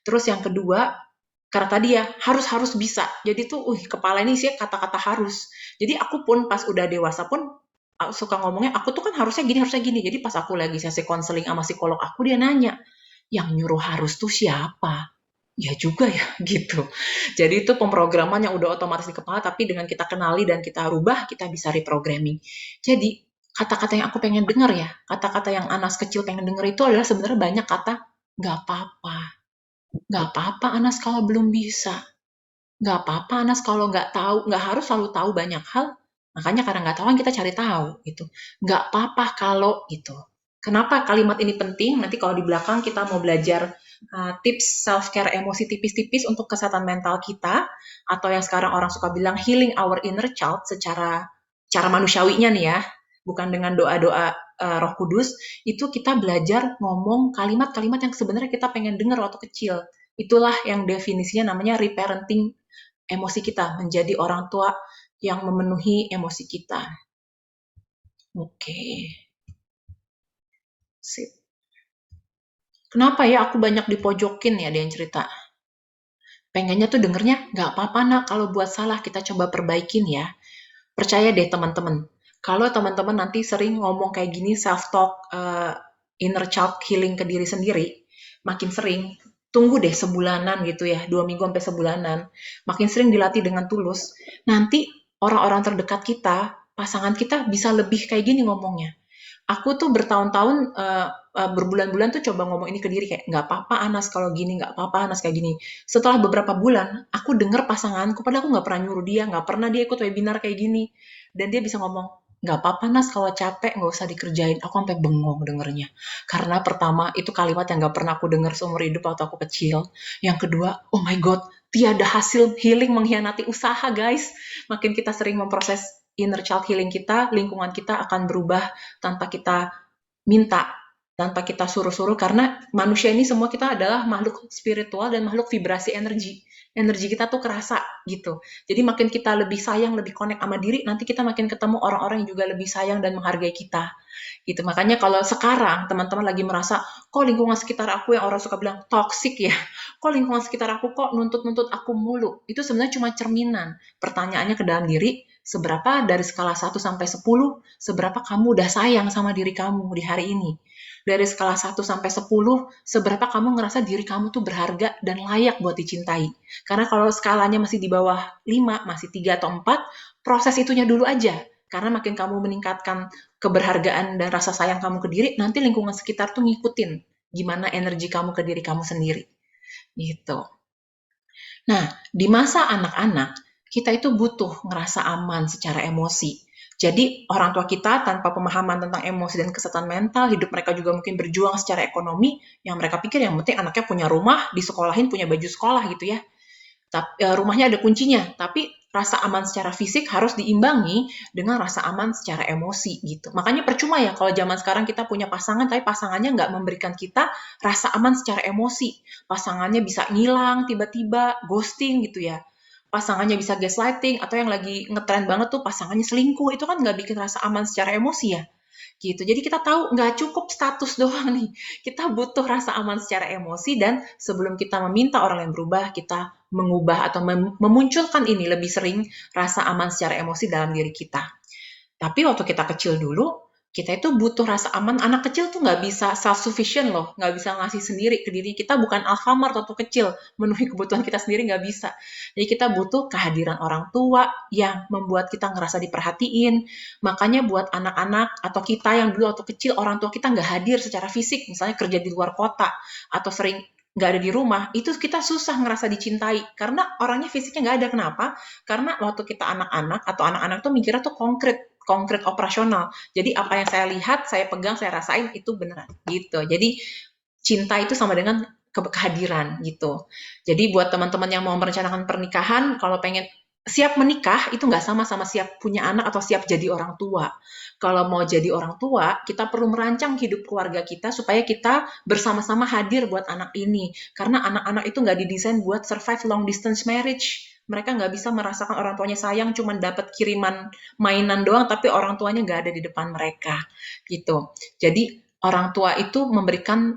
Terus yang kedua, karena tadi ya harus bisa. Jadi tuh, kepala ini sih kata-kata harus. Jadi aku pun pas udah dewasa pun suka ngomongnya, aku tuh kan harusnya gini, harusnya gini. Jadi pas aku lagi sesi konseling sama psikolog aku, dia nanya, yang nyuruh harus tuh siapa? Ya juga ya, gitu. Jadi itu pemrograman yang udah otomatis di kepala, tapi dengan kita kenali dan kita rubah, kita bisa reprogramming. Jadi, kata-kata yang aku pengen denger ya, kata-kata yang Anas kecil pengen denger itu adalah sebenarnya banyak kata, nggak apa-apa. Nggak apa-apa Anas kalau belum bisa. Nggak apa-apa Anas kalau nggak tahu, nggak harus selalu tahu banyak hal. Makanya karena nggak tahu kan kita cari tahu gitu. Nggak apa-apa kalau gitu. Kenapa kalimat ini penting? Nanti kalau di belakang kita mau belajar tips self-care emosi tipis-tipis untuk kesehatan mental kita, atau yang sekarang orang suka bilang healing our inner child secara cara manusiawinya nih ya, bukan dengan doa-doa Roh Kudus, itu kita belajar ngomong kalimat-kalimat yang sebenarnya kita pengen dengar waktu kecil. Itulah yang definisinya namanya reparenting emosi kita, menjadi orang tua yang memenuhi emosi kita. Oke. Sip. Kenapa ya aku banyak dipojokin ya, ada yang cerita. Pengennya tuh dengernya, nggak apa-apa nak, kalau buat salah kita coba perbaikin ya. Percaya deh teman-teman, kalau teman-teman nanti sering ngomong kayak gini, self-talk, inner child healing ke diri sendiri, makin sering, tunggu deh sebulanan gitu ya, 2 minggu sampai sebulanan, makin sering dilatih dengan tulus, nanti orang-orang terdekat kita, pasangan kita bisa lebih kayak gini ngomongnya. Aku tuh bertahun-tahun, berbulan-bulan tuh coba ngomong ini ke diri kayak, nggak apa-apa Anas kalau gini, nggak apa-apa Anas kayak gini. Setelah beberapa bulan, aku denger pasanganku, padahal aku nggak pernah nyuruh dia, nggak pernah dia ikut webinar kayak gini. Dan dia bisa ngomong, nggak apa-apa Nas kalau capek, nggak usah dikerjain. Aku sampai bengong dengernya. Karena pertama, itu kalimat yang nggak pernah aku denger seumur hidup waktu aku kecil. Yang kedua, oh my God, tiada hasil healing mengkhianati usaha guys. Makin kita sering memproses inner child healing kita, lingkungan kita akan berubah tanpa kita minta, tanpa kita suruh-suruh, karena manusia ini semua kita adalah makhluk spiritual dan makhluk vibrasi energi. Energi kita tuh kerasa gitu. Jadi makin kita lebih sayang, lebih connect sama diri, nanti kita makin ketemu orang-orang yang juga lebih sayang dan menghargai kita. Gitu. Makanya kalau sekarang teman-teman lagi merasa, kok lingkungan sekitar aku yang orang suka bilang toxic ya, kok lingkungan sekitar aku kok nuntut-nuntut aku mulu, itu sebenarnya cuma cerminan. Pertanyaannya ke dalam diri, seberapa dari skala 1 sampai 10, seberapa kamu udah sayang sama diri kamu di hari ini? Dari skala 1 sampai 10, seberapa kamu ngerasa diri kamu tuh berharga dan layak buat dicintai? Karena kalau skalanya masih di bawah 5, masih 3 atau 4, proses itunya dulu aja. Karena makin kamu meningkatkan keberhargaan dan rasa sayang kamu ke diri, nanti lingkungan sekitar tuh ngikutin gimana energi kamu ke diri kamu sendiri. Gitu. Nah, di masa anak-anak, kita itu butuh ngerasa aman secara emosi. Jadi orang tua kita tanpa pemahaman tentang emosi dan kesehatan mental, hidup mereka juga mungkin berjuang secara ekonomi, yang mereka pikir yang penting anaknya punya rumah, disekolahin, punya baju sekolah gitu ya. Rumahnya ada kuncinya, tapi rasa aman secara fisik harus diimbangi dengan rasa aman secara emosi gitu. Makanya percuma ya kalau zaman sekarang kita punya pasangan, tapi pasangannya nggak memberikan kita rasa aman secara emosi. Pasangannya bisa ngilang tiba-tiba, ghosting gitu ya. Pasangannya bisa gaslighting, atau yang lagi ngetrend banget tuh pasangannya selingkuh, itu kan nggak bikin rasa aman secara emosi ya. gitu. Jadi kita tahu nggak cukup status doang nih, kita butuh rasa aman secara emosi, dan sebelum kita meminta orang lain berubah, kita mengubah atau memunculkan ini lebih sering rasa aman secara emosi dalam diri kita. Tapi waktu kita kecil dulu, kita itu butuh rasa aman. Anak kecil tuh nggak bisa self-sufficient loh, nggak bisa ngasih sendiri ke diri kita. Bukan Alfamart waktu kecil, memenuhi kebutuhan kita sendiri nggak bisa. Jadi kita butuh kehadiran orang tua yang membuat kita ngerasa diperhatiin. Makanya buat anak-anak atau kita yang dulu waktu kecil, orang tua kita nggak hadir secara fisik, misalnya kerja di luar kota, atau sering nggak ada di rumah, itu kita susah ngerasa dicintai. Karena orangnya fisiknya nggak ada. Kenapa? Karena waktu kita anak-anak atau anak-anak tuh mikirnya tuh konkret operasional. Jadi apa yang saya lihat, saya pegang, saya rasain itu beneran gitu. Jadi cinta itu sama dengan kehadiran gitu. Jadi buat teman-teman yang mau merencanakan pernikahan, kalau pengen siap menikah itu nggak sama siap punya anak atau siap jadi orang tua. Kalau mau jadi orang tua, kita perlu merancang hidup keluarga kita supaya kita bersama-sama hadir buat anak ini. Karena anak-anak itu nggak didesain buat survive long distance marriage. Mereka nggak bisa merasakan orang tuanya sayang, cuma dapat kiriman mainan doang, tapi orang tuanya nggak ada di depan mereka, gitu. Jadi orang tua itu memberikan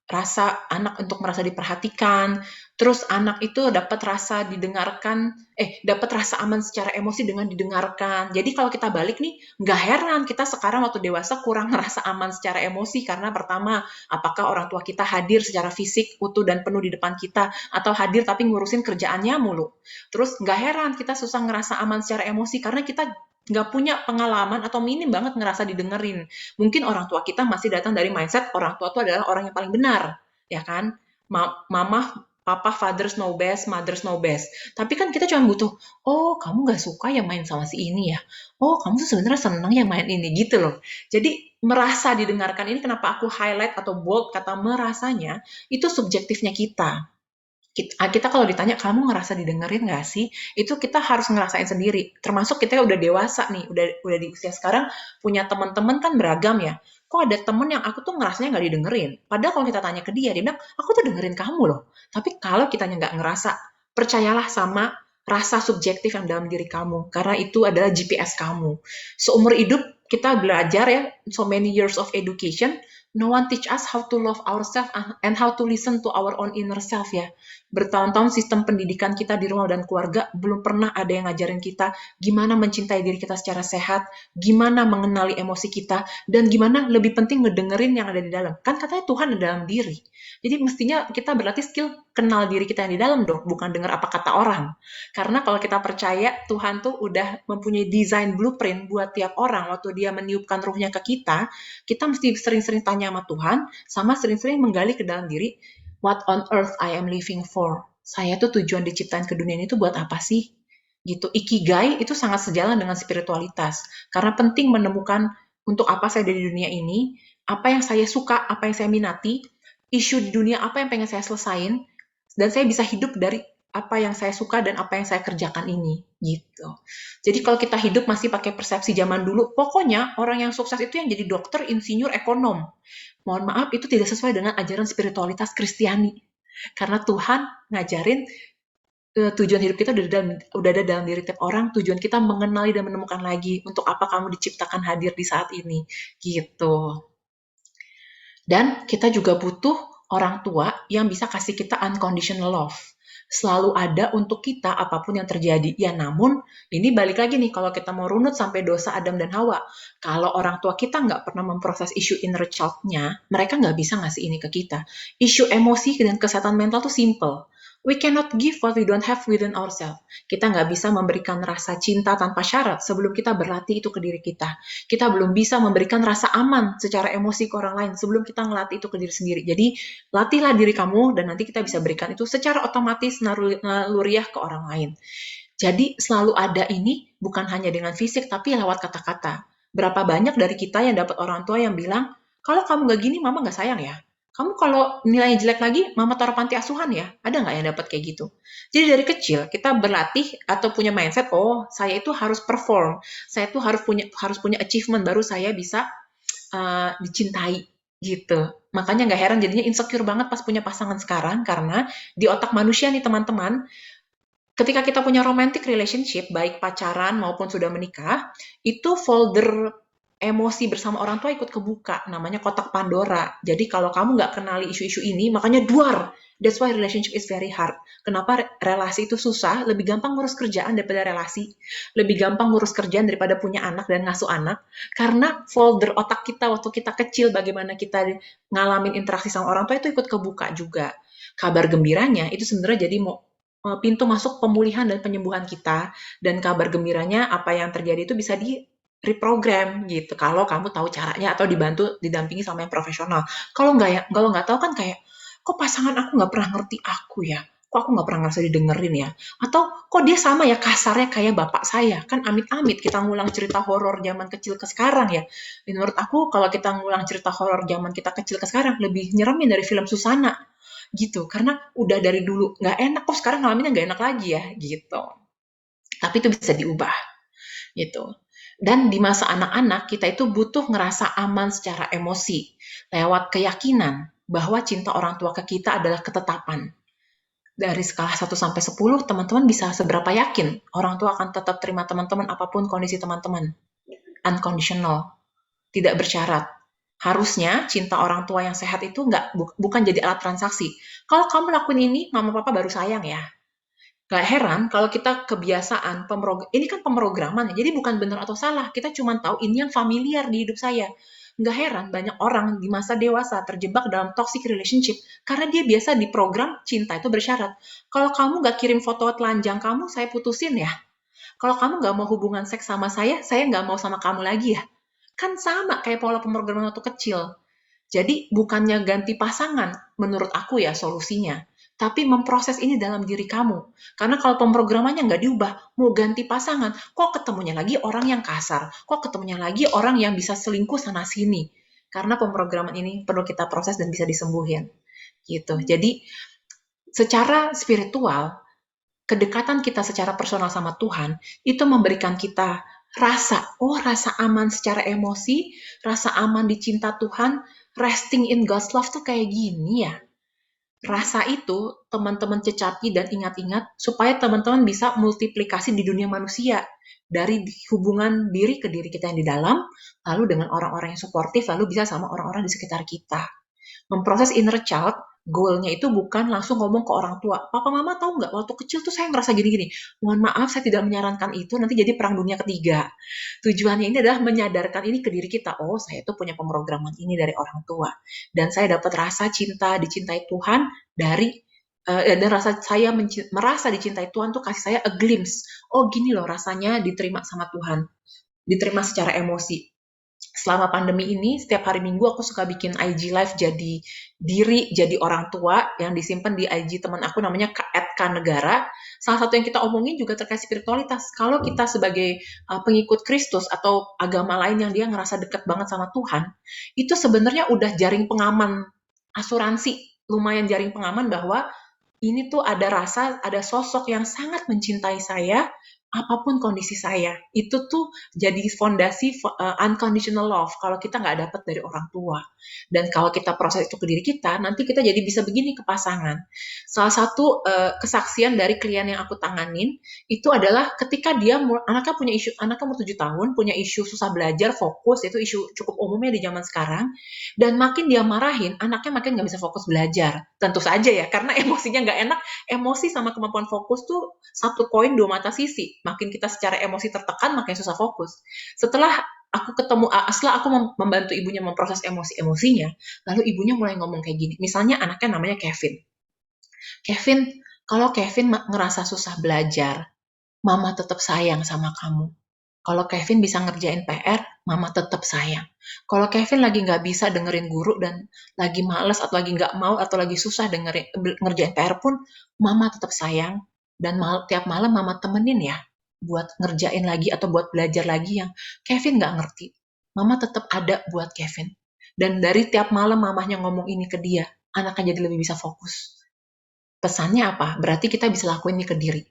rasa anak untuk merasa diperhatikan, terus anak itu dapat rasa didengarkan, dapat rasa aman secara emosi dengan didengarkan. Jadi kalau kita balik nih, nggak heran kita sekarang waktu dewasa kurang rasa aman secara emosi, karena pertama, apakah orang tua kita hadir secara fisik, utuh dan penuh di depan kita, atau hadir tapi ngurusin kerjaannya mulu. Terus nggak heran kita susah ngerasa aman secara emosi, karena kita nggak punya pengalaman atau minim banget ngerasa didengerin. Mungkin orang tua kita masih datang dari mindset orang tua itu adalah orang yang paling benar, ya kan? Mama, papa, fathers know best, mothers know best. Tapi kan kita cuma butuh, oh kamu nggak suka ya main sama si ini ya? Oh kamu tuh sebenarnya seneng ya main ini, gitu loh. Jadi merasa didengarkan ini kenapa aku highlight atau bold kata merasanya, itu subjektifnya kita. Kita kalau ditanya, kamu ngerasa didengerin nggak sih? Itu kita harus ngerasain sendiri. Termasuk kita udah dewasa nih, udah di usia sekarang, punya teman-teman kan beragam ya. Kok ada temen yang aku tuh ngerasanya nggak didengerin? Padahal kalau kita tanya ke dia bilang, aku tuh dengerin kamu loh. Tapi kalau kitanya nggak ngerasa, percayalah sama rasa subjektif yang dalam diri kamu. Karena itu adalah GPS kamu. Seumur hidup kita belajar ya, so many years of education, no one teach us how to love ourselves and how to listen to our own inner self ya. Bertahun-tahun sistem pendidikan kita di rumah dan keluarga belum pernah ada yang ngajarin kita gimana mencintai diri kita secara sehat, gimana mengenali emosi kita, dan gimana lebih penting ngedengerin yang ada di dalam. Kan katanya Tuhan ada dalam diri. Jadi mestinya kita berlatih skill kenal diri kita yang di dalam dong, bukan dengar apa kata orang. Karena kalau kita percaya Tuhan tuh udah mempunyai desain blueprint buat tiap orang waktu dia meniupkan ruhnya ke kita mesti sering-sering tanya sama Tuhan, sama sering-sering menggali ke dalam diri, what on earth I am living for? Saya tuh tujuan diciptain ke dunia ini tuh buat apa sih? Gitu. Ikigai itu sangat sejalan dengan spiritualitas. Karena penting menemukan untuk apa saya ada di dunia ini, apa yang saya suka, apa yang saya minati, isu di dunia apa yang pengen saya selesain, dan saya bisa hidup dari apa yang saya suka dan apa yang saya kerjakan ini, gitu. Jadi kalau kita hidup masih pakai persepsi zaman dulu, pokoknya orang yang sukses itu yang jadi dokter, insinyur, ekonom. Mohon maaf, itu tidak sesuai dengan ajaran spiritualitas Kristiani. Karena Tuhan ngajarin tujuan hidup kita udah ada dalam diri tiap orang, tujuan kita mengenali dan menemukan lagi untuk apa kamu diciptakan hadir di saat ini, gitu. Dan kita juga butuh orang tua yang bisa kasih kita unconditional love. Selalu ada untuk kita apapun yang terjadi. Ya namun, ini balik lagi nih, kalau kita mau runut sampai dosa Adam dan Hawa, kalau orang tua kita nggak pernah memproses isu inner child-nya, mereka nggak bisa ngasih ini ke kita. Isu emosi dan kesehatan mental tuh simple. We cannot give what we don't have within ourselves. Kita nggak bisa memberikan rasa cinta tanpa syarat sebelum kita berlatih itu ke diri kita. Kita belum bisa memberikan rasa aman secara emosi ke orang lain sebelum kita ngelatih itu ke diri sendiri. Jadi, latihlah diri kamu dan nanti kita bisa berikan itu secara otomatis naluriah ke orang lain. Jadi, selalu ada ini bukan hanya dengan fisik tapi lewat kata-kata. Berapa banyak dari kita yang dapat orang tua yang bilang, kalau kamu nggak gini, mama nggak sayang ya. Kamu kalau nilainya jelek lagi, mama taruh panti asuhan ya? Ada nggak yang dapat kayak gitu? Jadi dari kecil kita berlatih atau punya mindset, oh saya itu harus perform, saya itu harus punya achievement baru saya bisa dicintai gitu. Makanya nggak heran jadinya insecure banget pas punya pasangan sekarang, karena di otak manusia nih teman-teman, ketika kita punya romantic relationship, baik pacaran maupun sudah menikah, itu folder emosi bersama orang tua ikut kebuka, namanya kotak Pandora. Jadi kalau kamu nggak kenali isu-isu ini, makanya duar. That's why relationship is very hard. Kenapa relasi itu susah? Lebih gampang ngurus kerjaan daripada relasi. Lebih gampang ngurus kerjaan daripada punya anak dan ngasuh anak. Karena folder otak kita waktu kita kecil, bagaimana kita ngalamin interaksi sama orang tua itu ikut kebuka juga. Kabar gembiranya itu sebenarnya jadi pintu masuk pemulihan dan penyembuhan kita. Dan kabar gembiranya apa yang terjadi itu bisa di reprogram gitu kalau kamu tahu caranya atau dibantu didampingi sama yang profesional. Kalau nggak ya, kalau nggak tahu kan kayak kok pasangan aku nggak pernah ngerti aku ya, kok aku nggak pernah ngerasa didengerin ya, atau kok dia sama ya kasarnya kayak bapak saya. Kan amit-amit kita ngulang cerita horor zaman kecil ke sekarang ya. Menurut aku kalau kita ngulang cerita horor zaman kita kecil ke sekarang lebih nyeremin dari film Susana gitu, karena udah dari dulu nggak enak kok sekarang ngalaminnya nggak enak lagi ya gitu. Tapi itu bisa diubah gitu. Dan di masa anak-anak kita itu butuh ngerasa aman secara emosi lewat keyakinan bahwa cinta orang tua ke kita adalah ketetapan. Dari skala 1 sampai 10, teman-teman bisa seberapa yakin orang tua akan tetap terima teman-teman apapun kondisi teman-teman. Unconditional, tidak bersyarat. Harusnya cinta orang tua yang sehat itu bukan jadi alat transaksi. Kalau kamu lakuin ini, mama papa baru sayang ya. Gak heran kalau kita kebiasaan, ini kan pemrograman, jadi bukan benar atau salah, kita cuma tahu ini yang familiar di hidup saya. Gak heran banyak orang di masa dewasa terjebak dalam toxic relationship, karena dia biasa diprogram cinta itu bersyarat. Kalau kamu gak kirim foto telanjang kamu, saya putusin ya. Kalau kamu gak mau hubungan seks sama saya gak mau sama kamu lagi ya. Kan sama kayak pola pemrograman waktu kecil. Jadi bukannya ganti pasangan, menurut aku ya solusinya, tapi memproses ini dalam diri kamu. Karena kalau pemrogramannya nggak diubah, mau ganti pasangan, kok ketemunya lagi orang yang kasar, kok ketemunya lagi orang yang bisa selingkuh sana-sini. Karena pemrograman ini perlu kita proses dan bisa disembuhin. Gitu. Jadi secara spiritual, kedekatan kita secara personal sama Tuhan, itu memberikan kita rasa aman secara emosi, rasa aman dicinta Tuhan, resting in God's love tuh kayak gini ya. Rasa itu teman-teman cecapi dan ingat-ingat supaya teman-teman bisa multiplikasi di dunia manusia. Dari hubungan diri ke diri kita yang di dalam, lalu dengan orang-orang yang suportif, lalu bisa sama orang-orang di sekitar kita. Memproses inner child, goalnya itu bukan langsung ngomong ke orang tua. Papa mama tahu nggak, waktu kecil tuh saya ngerasa gini-gini. Mohon maaf, saya tidak menyarankan itu, nanti jadi perang dunia ketiga. Tujuannya ini adalah menyadarkan ini ke diri kita. Oh, saya tuh punya pemrograman ini dari orang tua. Dan saya dapat rasa cinta, dicintai Tuhan dari dan rasa saya merasa dicintai Tuhan tuh kasih saya a glimpse. Oh, gini loh rasanya diterima sama Tuhan. Diterima secara emosi. Selama pandemi ini, setiap hari Minggu aku suka bikin IG live jadi orang tua yang disimpan di IG teman aku namanya @kanegara. Salah satu yang kita omongin juga terkait spiritualitas. Kalau kita sebagai pengikut Kristus atau agama lain yang dia ngerasa dekat banget sama Tuhan, itu sebenarnya udah jaring pengaman asuransi, lumayan jaring pengaman bahwa ini tuh ada sosok yang sangat mencintai saya, apapun kondisi saya. Itu tuh jadi fondasi unconditional love kalau kita nggak dapat dari orang tua. Dan kalau kita proses itu ke diri kita, nanti kita jadi bisa begini ke pasangan. Salah satu kesaksian dari klien yang aku tanganin, itu adalah ketika anaknya umur 7 tahun, punya isu susah belajar, fokus, itu isu cukup umumnya di zaman sekarang, dan makin dia marahin, anaknya makin nggak bisa fokus belajar. Tentu saja ya, karena emosinya nggak enak, emosi sama kemampuan fokus tuh satu koin dua mata sisi. Makin kita secara emosi tertekan, makin susah fokus. Setelah aku membantu ibunya memproses emosinya, lalu ibunya mulai ngomong kayak gini. Misalnya anaknya namanya Kevin. Kalau Kevin ngerasa susah belajar, mama tetap sayang sama kamu. Kalau Kevin bisa ngerjain PR, mama tetap sayang. Kalau Kevin lagi nggak bisa dengerin guru dan lagi males atau lagi nggak mau atau lagi susah ngerjain PR pun, mama tetap sayang. Dan tiap malam mama temenin ya buat ngerjain lagi atau buat belajar lagi yang Kevin nggak ngerti. Mama tetap ada buat Kevin. Dan dari tiap malam mamahnya ngomong ini ke dia, anaknya jadi lebih bisa fokus. Pesannya apa? Berarti kita bisa lakuin ini ke diri.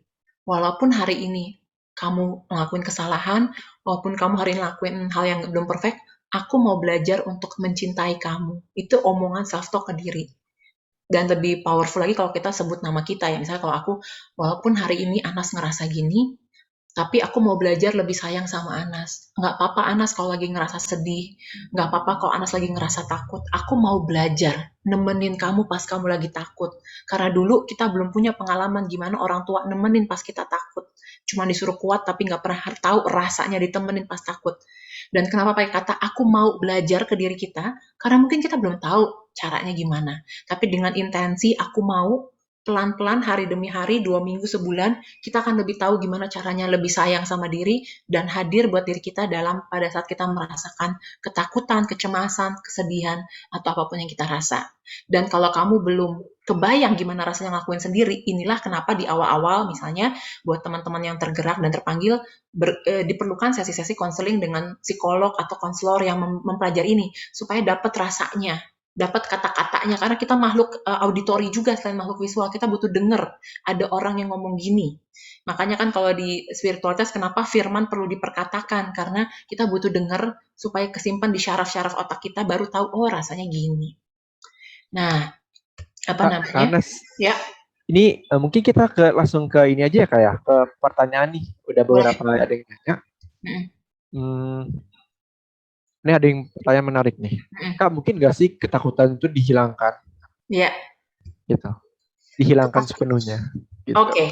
Walaupun hari ini kamu ngelakuin kesalahan, walaupun kamu hari ini lakuin hal yang belum perfect, aku mau belajar untuk mencintai kamu. Itu omongan self-talk ke diri. Dan lebih powerful lagi kalau kita sebut nama kita ya. Misalnya kalau aku, walaupun hari ini Anas ngerasa gini, Tapi aku mau belajar lebih sayang sama Anas. Nggak apa-apa Anas kalau lagi ngerasa sedih. Nggak apa-apa kalau Anas lagi ngerasa takut. Aku mau belajar nemenin kamu pas kamu lagi takut. Karena dulu kita belum punya pengalaman gimana orang tua nemenin pas kita takut. Cuma disuruh kuat tapi nggak pernah tahu rasanya ditemenin pas takut. Dan kenapa pakai kata aku mau belajar ke diri kita? Karena mungkin kita belum tahu caranya gimana. Tapi dengan intensi aku mau pelan-pelan hari demi hari, 2 minggu, sebulan, kita akan lebih tahu gimana caranya lebih sayang sama diri dan hadir buat diri kita pada saat kita merasakan ketakutan, kecemasan, kesedihan, atau apapun yang kita rasa. Dan kalau kamu belum kebayang gimana rasanya ngelakuin sendiri, inilah kenapa di awal-awal misalnya buat teman-teman yang tergerak dan terpanggil diperlukan sesi-sesi konseling dengan psikolog atau konselor yang mempelajari ini supaya dapat rasanya, dapat kata-katanya, karena kita makhluk auditori juga selain makhluk visual, kita butuh denger ada orang yang ngomong gini. Makanya kan kalau di spiritualitas kenapa firman perlu diperkatakan, karena kita butuh denger supaya kesimpan di syaraf-syaraf otak kita baru tahu oh rasanya gini. Nah, apa Kak namanya? Anas, Ya, ini mungkin kita langsung ke ini aja ya Kak ya, ke pertanyaan nih. Udah boleh. beberapa ada yang nanya. Mm-mm. Hmm, ini ada yang pertanyaan menarik nih. Mm-mm. Kak, mungkin gak sih ketakutan itu dihilangkan Ya, gitu? Dihilangkan sepenuhnya gitu. oke.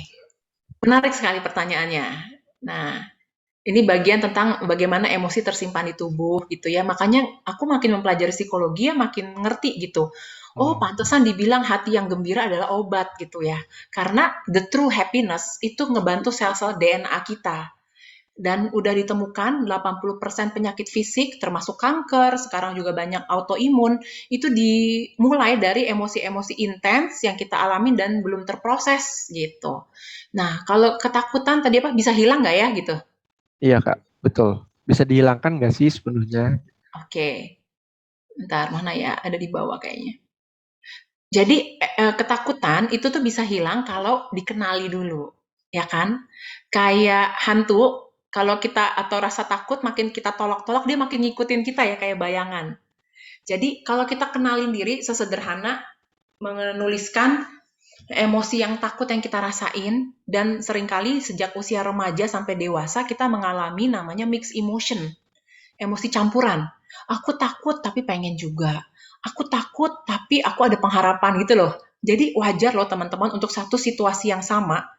Menarik sekali pertanyaannya. Nah, ini bagian tentang bagaimana emosi tersimpan di tubuh gitu ya. Makanya aku makin mempelajari psikologi ya makin ngerti gitu. Oh, pantesan dibilang hati yang gembira adalah obat gitu ya. Karena the true happiness itu ngebantu sel-sel DNA kita. Dan udah ditemukan 80% penyakit fisik termasuk kanker, sekarang juga banyak autoimun, itu dimulai dari emosi-emosi intens yang kita alami dan belum terproses gitu. Nah, kalau ketakutan tadi apa bisa hilang nggak ya gitu? Iya Kak, betul. Bisa dihilangkan gak sih sepenuhnya? Oke, bentar mana ya? Ada di bawah kayaknya. Jadi ketakutan itu tuh bisa hilang kalau dikenali dulu, ya kan? Kayak hantu, kalau kita atau rasa takut makin kita tolak-tolak dia makin ngikutin kita ya kayak bayangan. Jadi kalau kita kenalin diri sesederhana menuliskan emosi yang takut yang kita rasain dan seringkali sejak usia remaja sampai dewasa kita mengalami namanya mixed emotion. Emosi campuran. Aku takut tapi pengen juga. Aku takut tapi aku ada pengharapan gitu loh. Jadi wajar loh teman-teman untuk satu situasi yang sama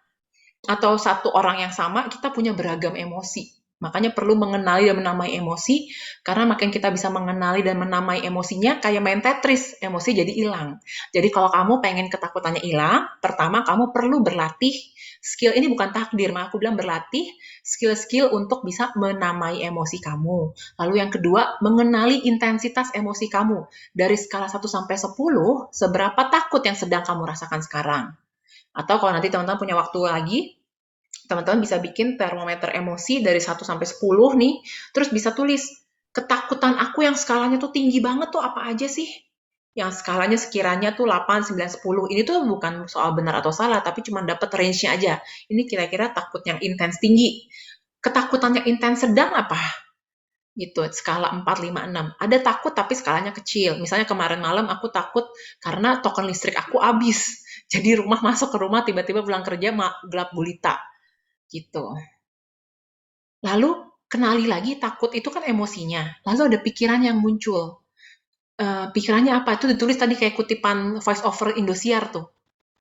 atau satu orang yang sama kita punya beragam emosi. Makanya perlu mengenali dan menamai emosi, karena makin kita bisa mengenali dan menamai emosinya, kayak main Tetris, emosi jadi hilang. Jadi kalau kamu pengen ketakutannya hilang, pertama kamu perlu berlatih skill, ini bukan takdir, aku bilang berlatih skill-skill untuk bisa menamai emosi kamu. Lalu yang kedua, mengenali intensitas emosi kamu. Dari skala 1 sampai 10, seberapa takut yang sedang kamu rasakan sekarang. Atau kalau nanti teman-teman punya waktu lagi, teman-teman bisa bikin termometer emosi dari 1 sampai 10 nih, terus bisa tulis, ketakutan aku yang skalanya tuh tinggi banget tuh apa aja sih? Yang skalanya sekiranya tuh 8, 9, 10. Ini tuh bukan soal benar atau salah, tapi cuma dapat range-nya aja. Ini kira-kira takut yang intens tinggi. Ketakutan yang intens sedang apa? Gitu, skala 4, 5, 6. Ada takut tapi skalanya kecil. Misalnya kemarin malam aku takut karena token listrik aku habis. Jadi masuk ke rumah tiba-tiba pulang kerja gelap gulita gitu. Lalu kenali lagi takut itu kan emosinya. Lalu ada pikiran yang muncul. Pikirannya apa? Itu ditulis tadi kayak kutipan voice over Indosiar tuh.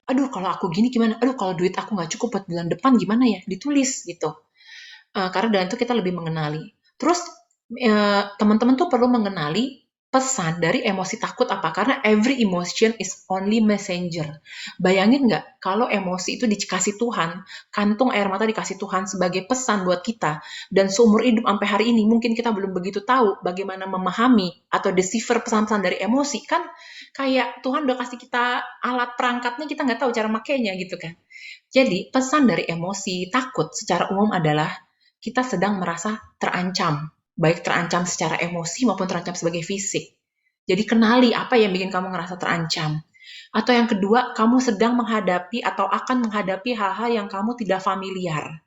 Aduh kalau aku gini gimana? Aduh kalau duit aku nggak cukup buat bulan depan gimana ya? Ditulis gitu. Karena dengan itu kita lebih mengenali. Terus teman-teman tuh perlu mengenali pesan dari emosi takut apa? Karena every emotion is only messenger. Bayangin nggak kalau emosi itu dikasih Tuhan, kantung air mata dikasih Tuhan sebagai pesan buat kita, dan seumur hidup sampai hari ini mungkin kita belum begitu tahu bagaimana memahami atau decipher pesan-pesan dari emosi, kan kayak Tuhan udah kasih kita alat perangkatnya, kita nggak tahu cara makainya gitu kan. Jadi pesan dari emosi takut secara umum adalah kita sedang merasa terancam, baik terancam secara emosi maupun terancam sebagai fisik. Jadi kenali apa yang bikin kamu ngerasa terancam. Atau yang kedua, kamu sedang menghadapi atau akan menghadapi hal-hal yang kamu tidak familiar.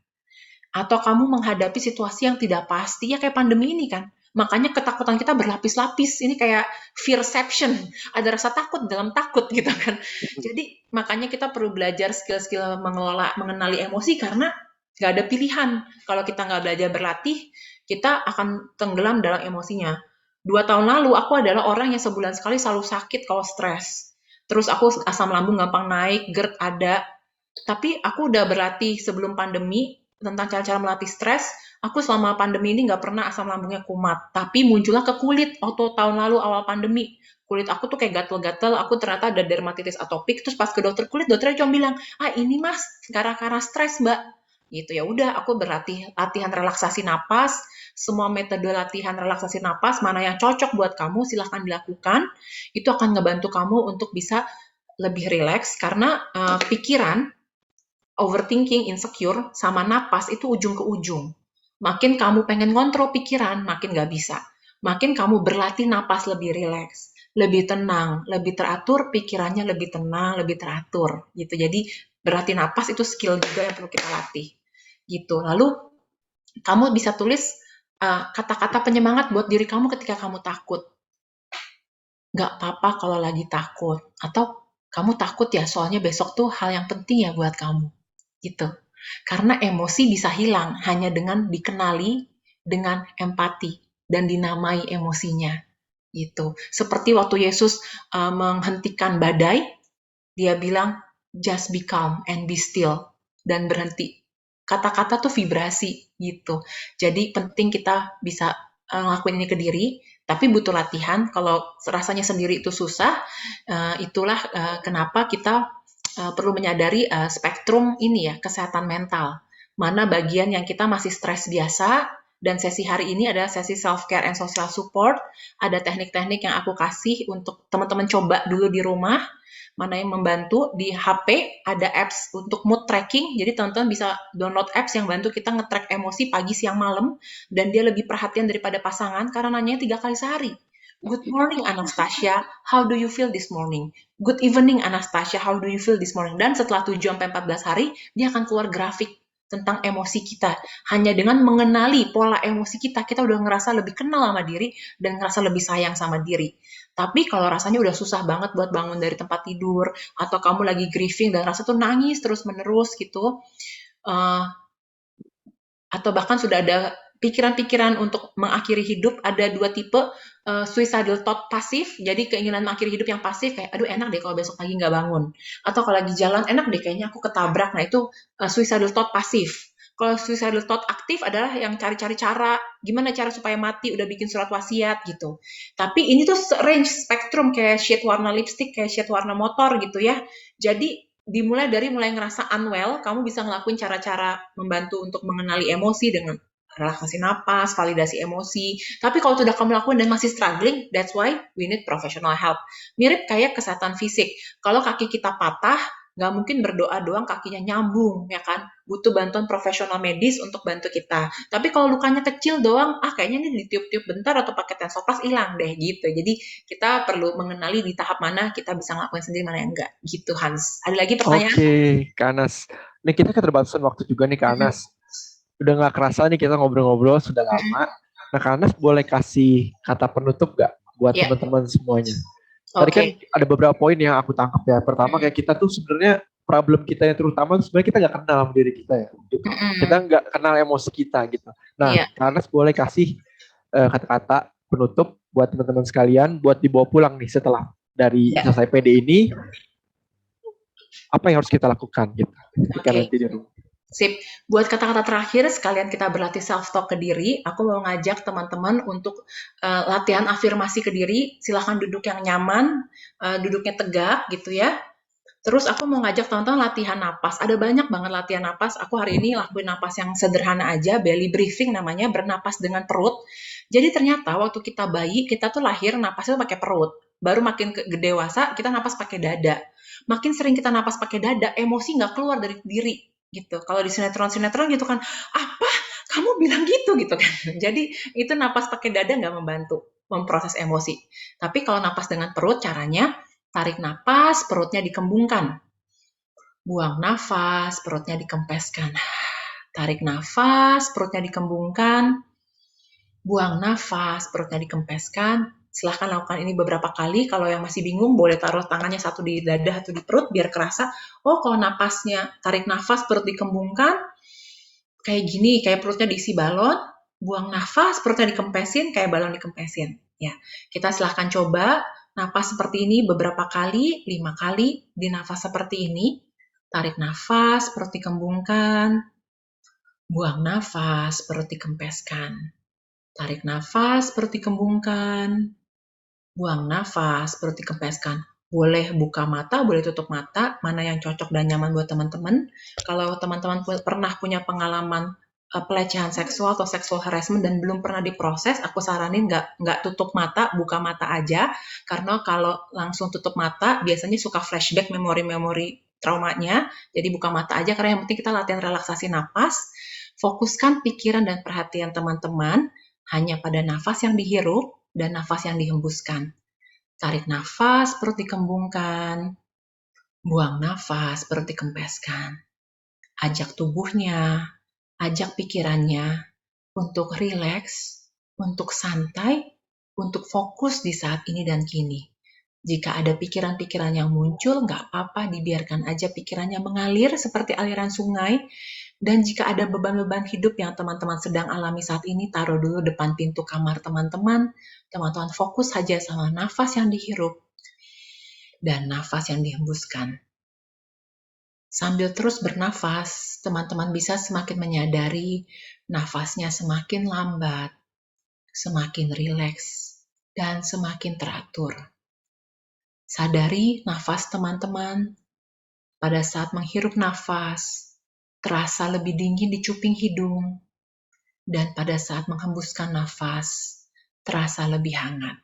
Atau kamu menghadapi situasi yang tidak pasti, ya kayak pandemi ini kan. Makanya ketakutan kita berlapis-lapis. Ini kayak fearception. Ada rasa takut dalam takut gitu kan. Jadi makanya kita perlu belajar skill-skill mengenali emosi, karena Nggak ada pilihan. Kalau kita nggak belajar berlatih, kita akan tenggelam dalam emosinya. 2 tahun lalu, aku adalah orang yang sebulan sekali selalu sakit kalau stres. Terus aku asam lambung gampang naik, GERD ada. Tapi aku udah berlatih sebelum pandemi tentang cara-cara melatih stres. Aku selama pandemi ini nggak pernah asam lambungnya kumat. Tapi muncullah ke kulit waktu tahun lalu awal pandemi. Kulit aku tuh kayak gatel-gatel, aku ternyata ada dermatitis atopik. Terus pas ke dokter kulit, dokternya cuma bilang, ini mas, karena stres mbak. Gitu ya udah, aku berlatih latihan relaksasi napas, semua metode latihan relaksasi napas, mana yang cocok buat kamu, silahkan dilakukan. Itu akan ngebantu kamu untuk bisa lebih rileks, karena pikiran, overthinking, insecure, sama napas itu ujung ke ujung. Makin kamu pengen ngontrol pikiran, makin gak bisa. Makin kamu berlatih napas lebih rileks, lebih tenang, lebih teratur, pikirannya lebih tenang, lebih teratur. Gitu. Jadi berlatih napas itu skill juga yang perlu kita latih. Gitu. Lalu kamu bisa tulis kata-kata penyemangat buat diri kamu ketika kamu takut. Gak apa-apa kalau lagi takut. Atau kamu takut ya, soalnya besok tuh hal yang penting ya buat kamu. Gitu. Karena emosi bisa hilang hanya dengan dikenali dengan empati dan dinamai emosinya. Gitu. Seperti waktu Yesus menghentikan badai, dia bilang just be calm and be still dan berhenti. Kata-kata tuh vibrasi gitu. Jadi penting kita bisa ngelakuin ini ke diri, tapi butuh latihan. Kalau rasanya sendiri itu susah, itulah kenapa kita perlu menyadari spektrum ini ya, kesehatan mental. Mana bagian yang kita masih stres biasa, dan sesi hari ini adalah sesi self-care and social support. Ada teknik-teknik yang aku kasih untuk teman-teman coba dulu di rumah. Mana yang membantu di HP, ada apps untuk mood tracking. Jadi teman-teman bisa download apps yang bantu kita nge-track emosi pagi, siang, malam. Dan dia lebih perhatian daripada pasangan karena nanya 3 kali sehari. Good morning Anastasia, how do you feel this morning? Good evening Anastasia, how do you feel this morning? Dan setelah 7-14 hari, dia akan keluar grafik tentang emosi kita. Hanya dengan mengenali pola emosi kita, kita udah ngerasa lebih kenal sama diri dan ngerasa lebih sayang sama diri. Tapi kalau rasanya udah susah banget buat bangun dari tempat tidur, atau kamu lagi grieving dan rasa tuh nangis terus-menerus gitu, atau bahkan sudah ada pikiran-pikiran untuk mengakhiri hidup, ada 2 tipe, suicidal thought pasif, jadi keinginan mengakhiri hidup yang pasif, kayak, aduh enak deh kalau besok pagi nggak bangun. Atau kalau lagi jalan, enak deh kayaknya aku ketabrak, nah itu suicidal thought pasif. Kalau suicidal thought aktif adalah yang cari-cari cara, gimana cara supaya mati, udah bikin surat wasiat gitu. Tapi ini tuh range spektrum, kayak shade warna lipstick, kayak shade warna motor gitu ya. Jadi dimulai dari mulai ngerasa unwell, kamu bisa ngelakuin cara-cara membantu untuk mengenali emosi dengan relaksasi napas, validasi emosi. Tapi kalau sudah kamu lakukan dan masih struggling, that's why we need professional help. Mirip kayak kesehatan fisik. Kalau kaki kita patah, nggak mungkin berdoa doang kakinya nyambung, ya kan? Butuh bantuan profesional medis untuk bantu kita. Tapi kalau lukanya kecil doang, kayaknya ini ditiup-tiup bentar atau pakai tensoplast hilang deh, gitu. Jadi kita perlu mengenali di tahap mana kita bisa ngelakuin sendiri, mana yang enggak. Gitu, Hans. Ada lagi pertanyaan? Oke, Kak Anas. Nih kita keterbatasan waktu juga nih, Kak Anas. Udah nggak kerasa nih kita ngobrol-ngobrol sudah lama. Nah, Kak Anas boleh kasih kata penutup nggak buat teman-teman semuanya? Tadi kan ada beberapa poin yang aku tangkap ya. Pertama kayak kita tuh sebenarnya problem kita yang terutama sebenarnya kita nggak kenal sama diri kita ya. Gitu. Kita nggak kenal emosi kita gitu. Nah, Kak Anas boleh kasih kata-kata penutup buat teman-teman sekalian buat dibawa pulang nih setelah dari selesai PD ini. Apa yang harus kita lakukan gitu ketika nanti di rumah. Sip. Buat kata-kata terakhir, sekalian kita berlatih self-talk ke diri, aku mau ngajak teman-teman untuk latihan afirmasi ke diri. Silahkan duduk yang nyaman, duduknya tegak gitu ya. Terus aku mau ngajak teman-teman latihan napas. Ada banyak banget latihan napas. Aku hari ini lakuin napas yang sederhana aja, belly breathing namanya, bernapas dengan perut. Jadi ternyata waktu kita bayi, kita tuh lahir napasnya pakai perut. Baru makin dewasa, kita napas pakai dada. Makin sering kita napas pakai dada, emosi nggak keluar dari diri. Gitu. Kalau di sinetron-sinetron gitu kan, apa? Kamu bilang gitu kan. Jadi itu napas pakai dada nggak membantu memproses emosi. Tapi kalau napas dengan perut, caranya tarik napas, perutnya dikembungkan. Buang nafas, perutnya dikempeskan. Tarik nafas, perutnya dikembungkan. Buang nafas, perutnya dikempeskan. Silahkan lakukan ini beberapa kali. Kalau yang masih bingung, boleh taruh tangannya satu di dada, satu di perut, biar kerasa. Oh, kalau napasnya, tarik nafas, perut dikembungkan. kayak gini, kayak perutnya diisi balon, buang nafas, perutnya dikempesin, kayak balon dikempesin. Ya, kita silahkan coba nafas seperti ini beberapa kali, 5 kali, di nafas seperti ini. Tarik nafas, perut dikembungkan, buang nafas, perut dikempeskan. Tarik nafas, perut dikembungkan, buang nafas, perut dikempeskan. Boleh buka mata, boleh tutup mata, mana yang cocok dan nyaman buat teman-teman. Kalau teman-teman pernah punya pengalaman pelecehan seksual atau sexual harassment dan belum pernah diproses, aku saranin nggak tutup mata, buka mata aja. Karena kalau langsung tutup mata, biasanya suka flashback memori-memori traumanya. Jadi buka mata aja, karena yang penting kita latihan relaksasi napas. Fokuskan pikiran dan perhatian teman-teman hanya pada nafas yang dihirup dan nafas yang dihembuskan. Tarik nafas, perut dikembungkan. Buang nafas, perut dikempeskan. Ajak tubuhnya, ajak pikirannya untuk rileks, untuk santai, untuk fokus di saat ini dan kini. Jika ada pikiran-pikiran yang muncul, nggak apa-apa, dibiarkan aja pikirannya mengalir seperti aliran sungai. Dan jika ada beban-beban hidup yang teman-teman sedang alami saat ini, taruh dulu depan pintu kamar teman-teman. Teman-teman fokus saja sama nafas yang dihirup dan nafas yang dihembuskan. Sambil terus bernafas, teman-teman bisa semakin menyadari nafasnya semakin lambat, semakin rileks, dan semakin teratur. Sadari nafas teman-teman pada saat menghirup nafas, terasa lebih dingin di cuping hidung, dan pada saat menghembuskan nafas, terasa lebih hangat.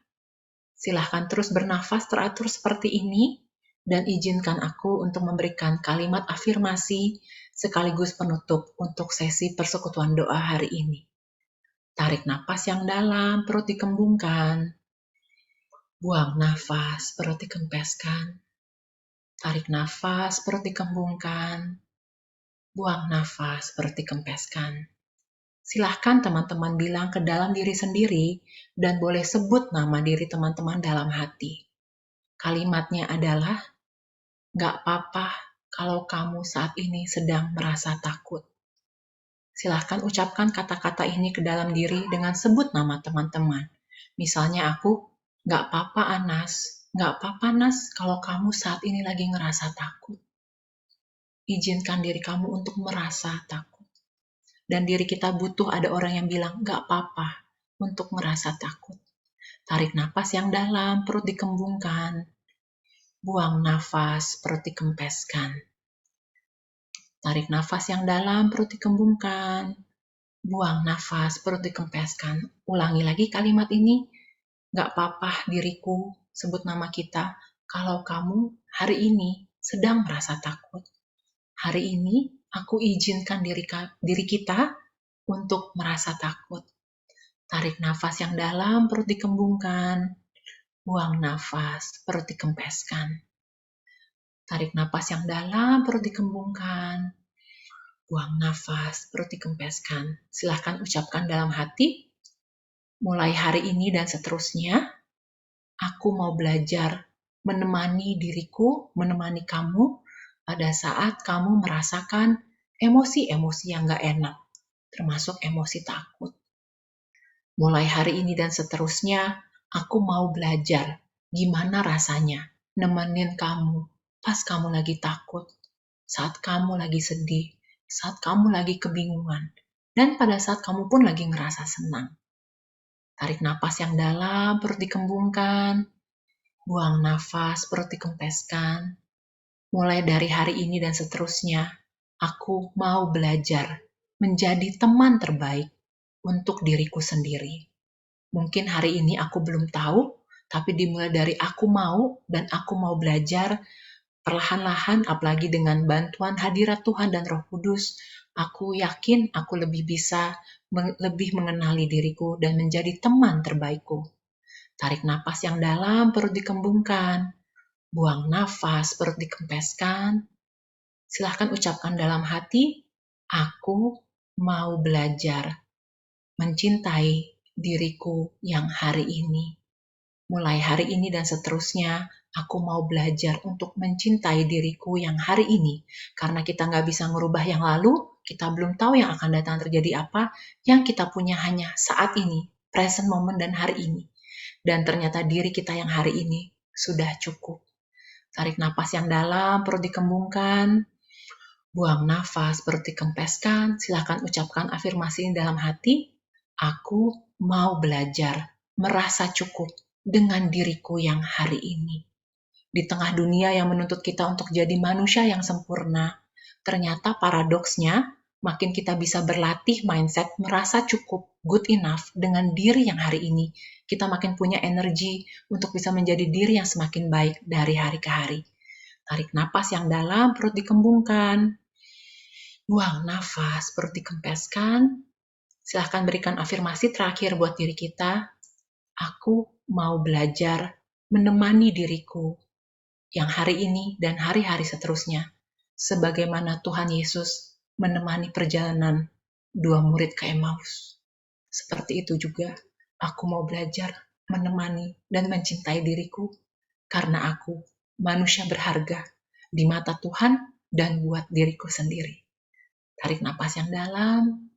Silahkan terus bernafas teratur seperti ini, dan izinkan aku untuk memberikan kalimat afirmasi sekaligus penutup untuk sesi persekutuan doa hari ini. Tarik nafas yang dalam, perut dikembungkan. Buang nafas, perut dikempeskan. Tarik nafas, perut dikembungkan. Buang nafas, perut dikempeskan. Silahkan teman-teman bilang ke dalam diri sendiri dan boleh sebut nama diri teman-teman dalam hati. Kalimatnya adalah, gak apa-apa kalau kamu saat ini sedang merasa takut. Silahkan ucapkan kata-kata ini ke dalam diri dengan sebut nama teman-teman. Misalnya aku, gak apa-apa Anas, gak apa-apa Nas kalau kamu saat ini lagi ngerasa takut. Izinkan diri kamu untuk merasa takut. Dan diri kita butuh ada orang yang bilang, gak apa-apa untuk merasa takut. Tarik nafas yang dalam, perut dikembungkan. Buang nafas, perut dikempeskan. Tarik nafas yang dalam, perut dikembungkan. Buang nafas, perut dikempeskan. Ulangi lagi kalimat ini. Gak apa-apa diriku, sebut nama kita. Kalau kamu hari ini sedang merasa takut. Hari ini aku izinkan diri kita untuk merasa takut. Tarik nafas yang dalam, perut dikembungkan. Buang nafas, perut dikempeskan. Tarik nafas yang dalam, perut dikembungkan. Buang nafas, perut dikempeskan. Silahkan ucapkan dalam hati, mulai hari ini dan seterusnya, aku mau belajar menemani diriku, menemani kamu pada saat kamu merasakan emosi-emosi yang gak enak, termasuk emosi takut. Mulai hari ini dan seterusnya, aku mau belajar gimana rasanya nemenin kamu pas kamu lagi takut, saat kamu lagi sedih, saat kamu lagi kebingungan, dan pada saat kamu pun lagi ngerasa senang. Tarik nafas yang dalam, perut dikembungkan. Buang nafas, perut dikempeskan. Mulai dari hari ini dan seterusnya, aku mau belajar menjadi teman terbaik untuk diriku sendiri. Mungkin hari ini aku belum tahu, tapi dimulai dari aku mau dan aku mau belajar perlahan-lahan, apalagi dengan bantuan hadirat Tuhan dan Roh Kudus, aku yakin aku lebih bisa lebih mengenali diriku dan menjadi teman terbaikku. Tarik nafas yang dalam, perut dikembungkan. Buang nafas, perut dikempeskan. Silahkan ucapkan dalam hati, aku mau belajar mencintai diriku yang hari ini. Mulai hari ini dan seterusnya, aku mau belajar untuk mencintai diriku yang hari ini. Karena kita nggak bisa merubah yang lalu, Kita belum tahu yang akan datang terjadi apa, yang kita punya hanya saat ini, present moment dan hari ini. Dan ternyata diri kita yang hari ini sudah cukup. Tarik napas yang dalam, perut dikembungkan. Buang nafas, perut dikempeskan. Silahkan ucapkan afirmasi ini dalam hati. Aku mau belajar merasa cukup dengan diriku yang hari ini. Di tengah dunia yang menuntut kita untuk jadi manusia yang sempurna, ternyata paradoksnya, makin kita bisa berlatih mindset merasa cukup, good enough dengan diri yang hari ini, kita makin punya energi untuk bisa menjadi diri yang semakin baik dari hari ke hari. Tarik napas yang dalam, perut dikembungkan. Buang nafas, perut dikempeskan. Silahkan berikan afirmasi terakhir buat diri kita. Aku mau belajar menemani diriku yang hari ini dan hari-hari seterusnya, sebagaimana Tuhan Yesus menemani perjalanan dua murid ke Emmaus. Seperti itu juga, aku mau belajar menemani dan mencintai diriku, karena aku manusia berharga di mata Tuhan dan buat diriku sendiri. Tarik napas yang dalam,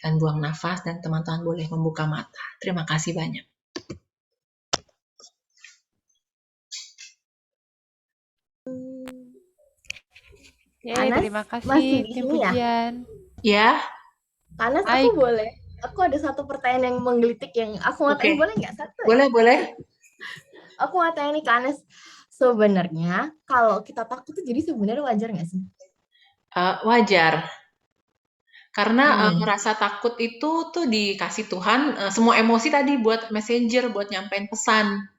dan buang nafas, dan teman-teman boleh membuka mata. Terima kasih banyak. Terima kasih tim pujian. Ya. Anas, aku boleh. Aku ada satu pertanyaan yang menggelitik yang aku mau tanya, boleh nggak satu? Boleh. Aku mau tanya nih ke Anas, sebenarnya kalau kita takut tuh jadi sebenarnya wajar nggak sih? Wajar. Karena ngerasa takut itu tuh dikasih Tuhan semua emosi tadi buat messenger, buat nyampein pesan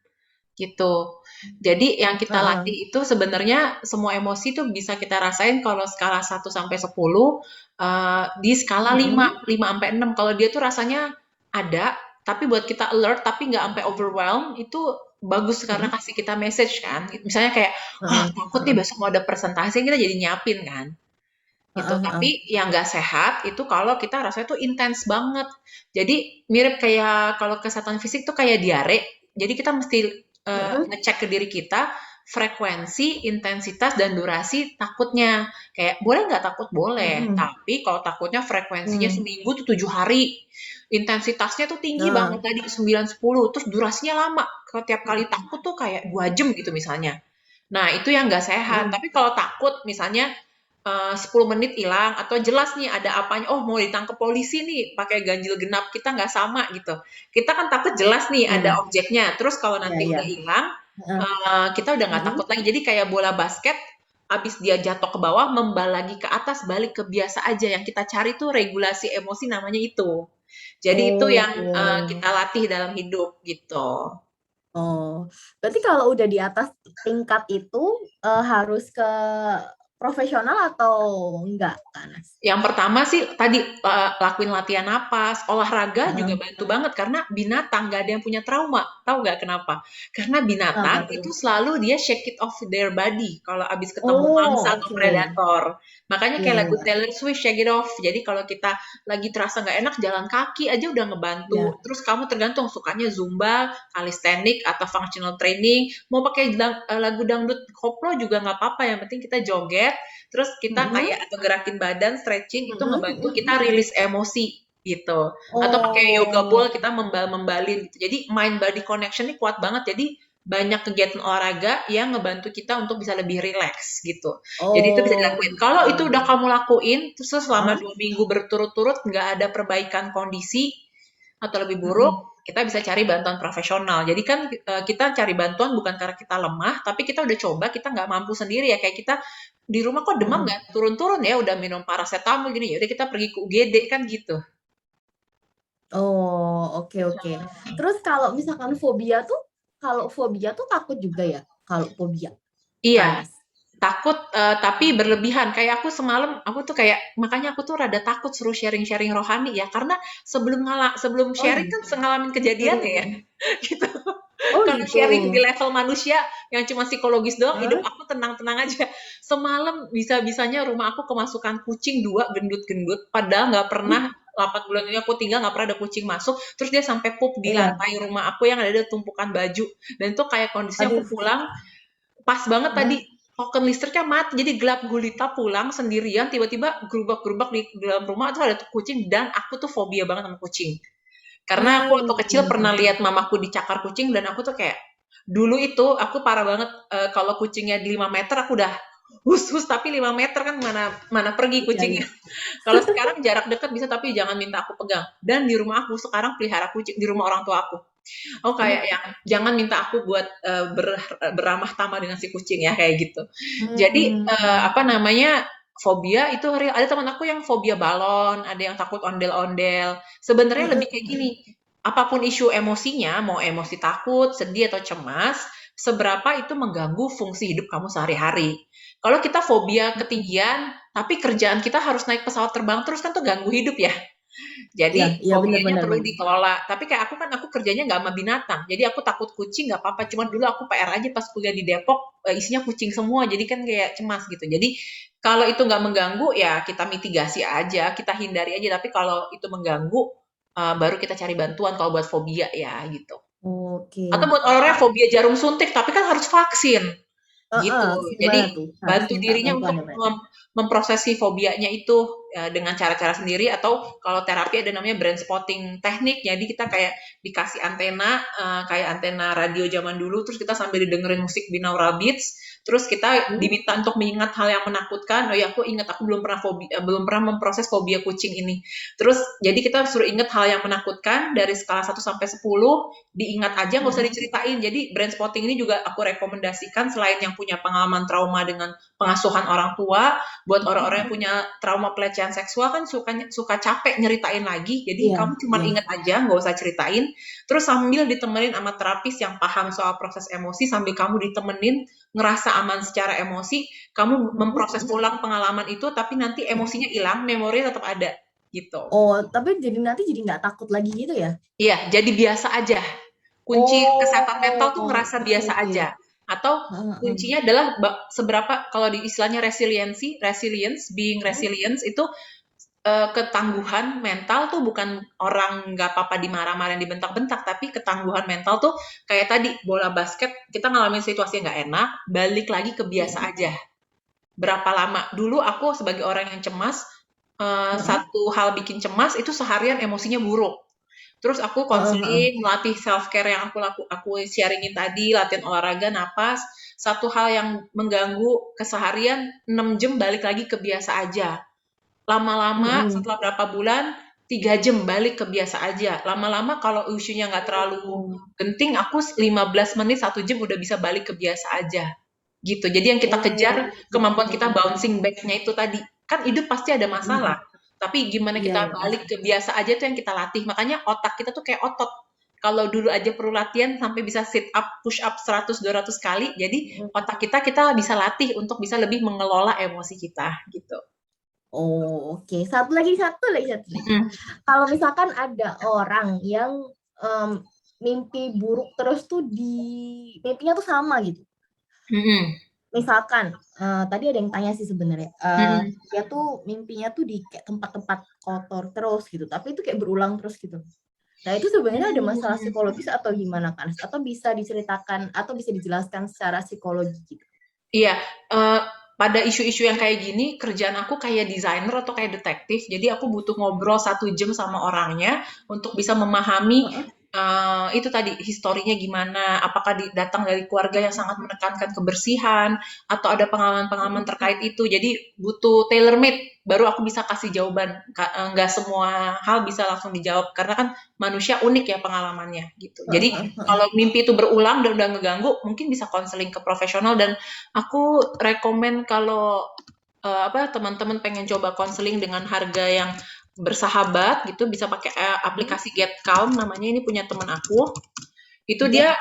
gitu. Jadi yang kita latih itu sebenarnya semua emosi tuh bisa kita rasain kalau skala 1 sampai 10 di skala 5 sampai 6. Kalau dia tuh rasanya ada, tapi buat kita alert tapi nggak sampai overwhelm, itu bagus karena kasih kita message kan. Misalnya kayak takut nih besok mau ada presentasi, kita jadi nyiapin kan. Gitu. Tapi yang nggak sehat itu kalau kita rasanya tuh intens banget. Jadi mirip kayak kalau kesehatan fisik tuh kayak diare. Jadi kita mesti ngecek ke diri kita frekuensi, intensitas, dan durasi takutnya. Kayak boleh nggak takut? Boleh. Tapi kalau takutnya frekuensinya seminggu tuh 7 hari. Intensitasnya tuh tinggi banget tadi 9-10. Terus durasinya lama. Kalau tiap kali takut tuh kayak 2 jam gitu misalnya. Nah itu yang nggak sehat. Tapi kalau takut misalnya 10 menit hilang atau jelas nih ada apanya, oh mau ditangkap polisi nih pakai ganjil genap, kita nggak sama gitu. Kita kan takut jelas nih ada objeknya, terus kalau nanti udah hilang kita udah nggak takut lagi. Jadi kayak bola basket, abis dia jatuh ke bawah membal lagi ke atas, balik ke biasa aja. Yang kita cari tuh regulasi emosi, namanya itu. Jadi itu yang kita latih dalam hidup gitu. Berarti kalau udah di atas tingkat itu harus ke profesional atau enggak, Anas? Yang pertama sih tadi lakuin latihan napas, olahraga juga bantu banget karena binatang nggak ada yang punya trauma. Tahu nggak kenapa? Karena binatang itu selalu dia shake it off their body kalau abis ketemu mangsa atau predator. Makanya kayak lagu Taylor Swift, Shake It Off. Jadi kalau kita lagi terasa nggak enak, jalan kaki aja udah ngebantu. Terus kamu tergantung sukanya Zumba, calisthenics, atau functional training. Mau pakai lagu dangdut koplo juga nggak apa-apa. Yang penting kita joget, terus kita kayak atau gerakin badan, stretching, itu ngebantu kita rilis emosi gitu. Atau pakai yoga ball, kita membalin gitu. Jadi mind body connection ini kuat banget. Jadi banyak kegiatan olahraga yang ngebantu kita untuk bisa lebih rileks gitu. Jadi itu bisa dilakuin. Kalau itu udah kamu lakuin, terus selama 2 minggu berturut-turut nggak ada perbaikan kondisi atau lebih buruk, kita bisa cari bantuan profesional. Jadi kan kita cari bantuan bukan karena kita lemah, tapi kita udah coba, kita nggak mampu sendiri ya. Kayak kita di rumah kok demam nggak turun-turun ya, udah minum paracetamol gini, ya udah kita pergi ke UGD kan gitu. Oke. Terus kalau misalkan fobia tuh takut juga ya kalau fobia? Iya, takut tapi berlebihan. Kayak aku semalam, aku tuh kayak, makanya aku tuh rada takut suruh sharing-sharing rohani ya, karena sebelum sharing kan ngalamin kejadiannya ya, gitu. Karena sharing di level manusia yang cuma psikologis doang, hidup aku tenang-tenang aja. Semalam bisa-bisanya rumah aku kemasukan kucing 2 gendut-gendut, padahal nggak pernah 8 bulan ini aku tinggal nggak pernah ada kucing masuk, terus dia sampai pup di lantai rumah aku yang ada tumpukan baju. Dan itu kayak kondisinya aku pulang pas banget tadi token listriknya mati, jadi gelap gulita, pulang sendirian, tiba-tiba gerubak-gerubak di dalam rumah tuh ada kucing, dan aku tuh fobia banget sama kucing. Karena aku waktu kecil pernah lihat mamaku dicakar kucing, dan aku tuh kayak, dulu itu aku parah banget, kalau kucingnya di 5 meter aku udah hus, tapi 5 meter kan mana pergi kucingnya. Kalau sekarang jarak dekat bisa, tapi jangan minta aku pegang. Dan di rumah aku sekarang pelihara kucing, di rumah orang tua aku. Oh, kayak yang jangan minta aku buat beramah tamah dengan si kucing ya, kayak gitu. Jadi apa namanya, fobia itu real. Ada teman aku yang fobia balon, ada yang takut ondel-ondel. Sebenarnya lebih kayak gini, apapun isu emosinya, mau emosi takut, sedih atau cemas, seberapa itu mengganggu fungsi hidup kamu sehari-hari. Kalau kita fobia ketinggian, tapi kerjaan kita harus naik pesawat terbang terus, kan tuh ganggu hidup ya. Jadi Iya, fobianya benar-benar. perlu dikelola. Tapi kayak aku kerjanya nggak sama binatang. Jadi aku takut kucing nggak apa-apa. Cuman dulu aku PR aja pas kuliah di Depok, isinya kucing semua. Jadi kan kayak cemas gitu. Jadi kalau itu nggak mengganggu, ya kita mitigasi aja, kita hindari aja. Tapi kalau itu mengganggu, baru kita cari bantuan kalau buat fobia ya gitu. Oke. Atau buat orang yang fobia jarum suntik, tapi kan harus vaksin gitu. Jadi Gimana tuh? Harus bantu minta dirinya bantuan untuk ya berarti? memprosesi fobianya itu dengan cara-cara sendiri, atau kalau terapi ada namanya brain spotting teknik. Jadi kita kayak dikasih antena, kayak antena radio zaman dulu, terus kita sambil didengerin musik binaural beats, terus kita diminta untuk mengingat hal yang menakutkan. Oh ya, aku ingat aku belum pernah memproses fobia kucing ini. Terus jadi kita suruh ingat hal yang menakutkan dari skala 1 sampai 10, diingat aja, nggak usah diceritain. Jadi brain spotting ini juga aku rekomendasikan selain yang punya pengalaman trauma dengan pengasuhan orang tua, buat orang-orang yang punya trauma pelecehan seksual kan suka capek nyeritain lagi. Jadi kamu cuma ingat aja, nggak usah ceritain. Terus sambil ditemenin sama terapis yang paham soal proses emosi, sambil kamu ditemenin ngerasa aman secara emosi, kamu memproses ulang pengalaman itu, tapi nanti emosinya hilang, memori tetap ada gitu. Oh, tapi nanti jadi nggak takut lagi gitu ya? Iya, jadi biasa aja. Kunci kesehatan mental tuh ngerasa biasa aja. Atau kuncinya adalah seberapa, kalau di istilahnya resilience, being resilience itu ketangguhan mental tuh bukan orang nggak apa-apa dimarah-marahin, dibentak-bentak, tapi ketangguhan mental tuh kayak tadi bola basket, kita ngalamin situasi yang nggak enak, balik lagi ke biasa aja. Berapa lama? Dulu aku sebagai orang yang cemas, satu hal bikin cemas itu seharian emosinya buruk. Terus aku konseling, melatih self care yang aku sharingin tadi, latihan olahraga, napas. Satu hal yang mengganggu keseharian, 6 jam balik lagi ke biasa aja. Lama-lama setelah berapa bulan, 3 jam balik ke biasa aja. Lama-lama kalau isunya nggak terlalu genting, aku 15 menit, 1 jam udah bisa balik ke biasa aja. Gitu. Jadi yang kita kejar, kemampuan kita bouncing back-nya itu tadi. Kan hidup pasti ada masalah. Tapi gimana kita balik ke biasa aja tuh yang kita latih. Makanya otak kita tuh kayak otot. Kalau dulu aja perlu latihan sampai bisa sit up, push up 100-200 kali. Jadi otak kita bisa latih untuk bisa lebih mengelola emosi kita gitu. Oh, oke. Satu lagi. Kalau misalkan ada orang yang mimpi buruk terus tuh mimpinya tuh sama gitu. Misalkan tadi ada yang tanya sih sebenarnya, dia tuh mimpinya tuh di kayak tempat-tempat kotor terus gitu, tapi itu kayak berulang terus gitu. Nah itu sebenarnya ada masalah psikologis atau gimana kan? Atau bisa diceritakan atau bisa dijelaskan secara psikologi gitu? Iya, pada isu-isu yang kayak gini, kerjaan aku kayak desainer atau kayak detektif, jadi aku butuh ngobrol 1 jam sama orangnya untuk bisa memahami itu tadi historinya gimana, apakah datang dari keluarga yang sangat menekankan kebersihan, atau ada pengalaman-pengalaman terkait itu. Jadi butuh tailor made, baru aku bisa kasih jawaban. Nggak semua hal bisa langsung dijawab, karena kan manusia unik ya pengalamannya gitu. Jadi kalau mimpi itu berulang dan udah ngeganggu, mungkin bisa konseling ke profesional. Dan aku rekomen kalau teman-teman pengen coba konseling dengan harga yang bersahabat gitu, bisa pakai aplikasi Get Calm namanya. Ini punya teman aku. Itu dia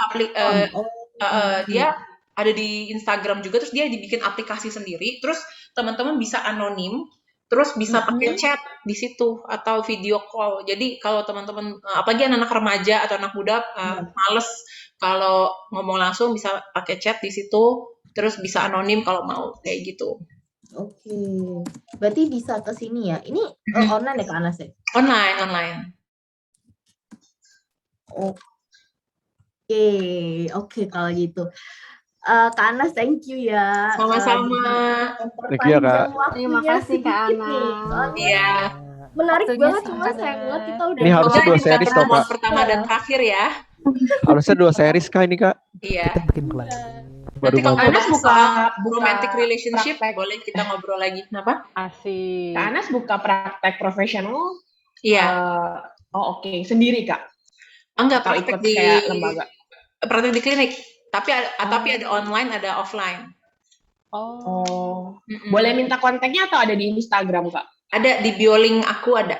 dia ada di Instagram juga, terus dia dibikin aplikasi sendiri, terus teman-teman bisa anonim, terus bisa pakai chat di situ atau video call. Jadi kalau teman-teman apalagi anak-anak remaja atau anak muda males kalau ngomong langsung, bisa pakai chat di situ, terus bisa anonim kalau mau kayak gitu. Oke, berarti bisa ke sini ya. Ini online ya Kak Anas ya? Online. Oke kalau gitu. Kak Anas, thank you ya. Sama-sama. Thank you ya, Kak. Terima kasih Kak Anas. Iya. Menarik Waktunya banget, cuma singkat. sayang banget kita udah. Ini harusnya 2 series toh, pertemuan Kak. pertama dan terakhir ya. Harusnya 2 series, Kak, ini, Kak. Iya. Kita bikin lagi. Baru Nanti kalau mantap. Anas buka buka romantic relationship, praktek. boleh kita ngobrol lagi. Kenapa? Asik. Kak Anas buka praktek profesional. Iya. Oke. Sendiri Kak? Enggak, Atau praktek ikut di kayak lembaga? praktek di klinik. Tapi ada online, ada offline. Oh. Boleh minta kontaknya atau ada di Instagram, Kak? Ada di bio link aku ada.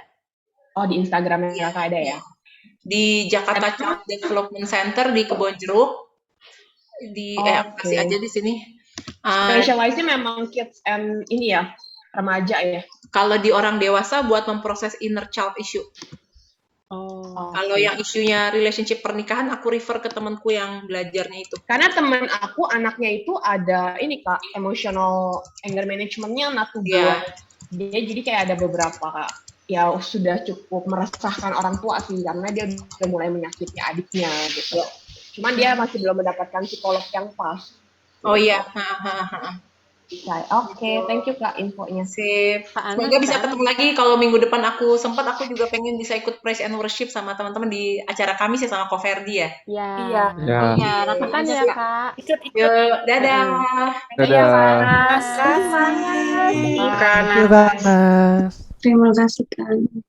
Oh, di Instagramnya Kak ada ya? Di Jakarta Child Development Center di Kebonjeruk. Aku kasih aja di sini. Specialize-nya memang kids and ini ya, remaja ya? Kalau di orang dewasa buat memproses inner child issue. Kalau yang isunya relationship pernikahan, aku refer ke temanku yang belajarnya itu. Karena teman aku anaknya itu ada ini Kak, emotional anger management-nya not too good. Dia jadi kayak ada beberapa Kak, ya sudah cukup meresahkan orang tua sih, karena dia udah mulai menyakiti adiknya gitu. Cuman dia masih belum mendapatkan psikolog yang pas. Oh iya. Oke, thank you Kak infonya. Sip. Semoga bisa ketemu lagi. Kalau minggu depan aku sempat, aku juga pengen bisa ikut praise and worship sama teman-teman di acara kami sih sama Koverdi ya. Iya. Ya. Iya, ratusan ya Kak. Yuk, dadah. Dadah. Terima kasih, Kak Anas. Terima kasih, Kak.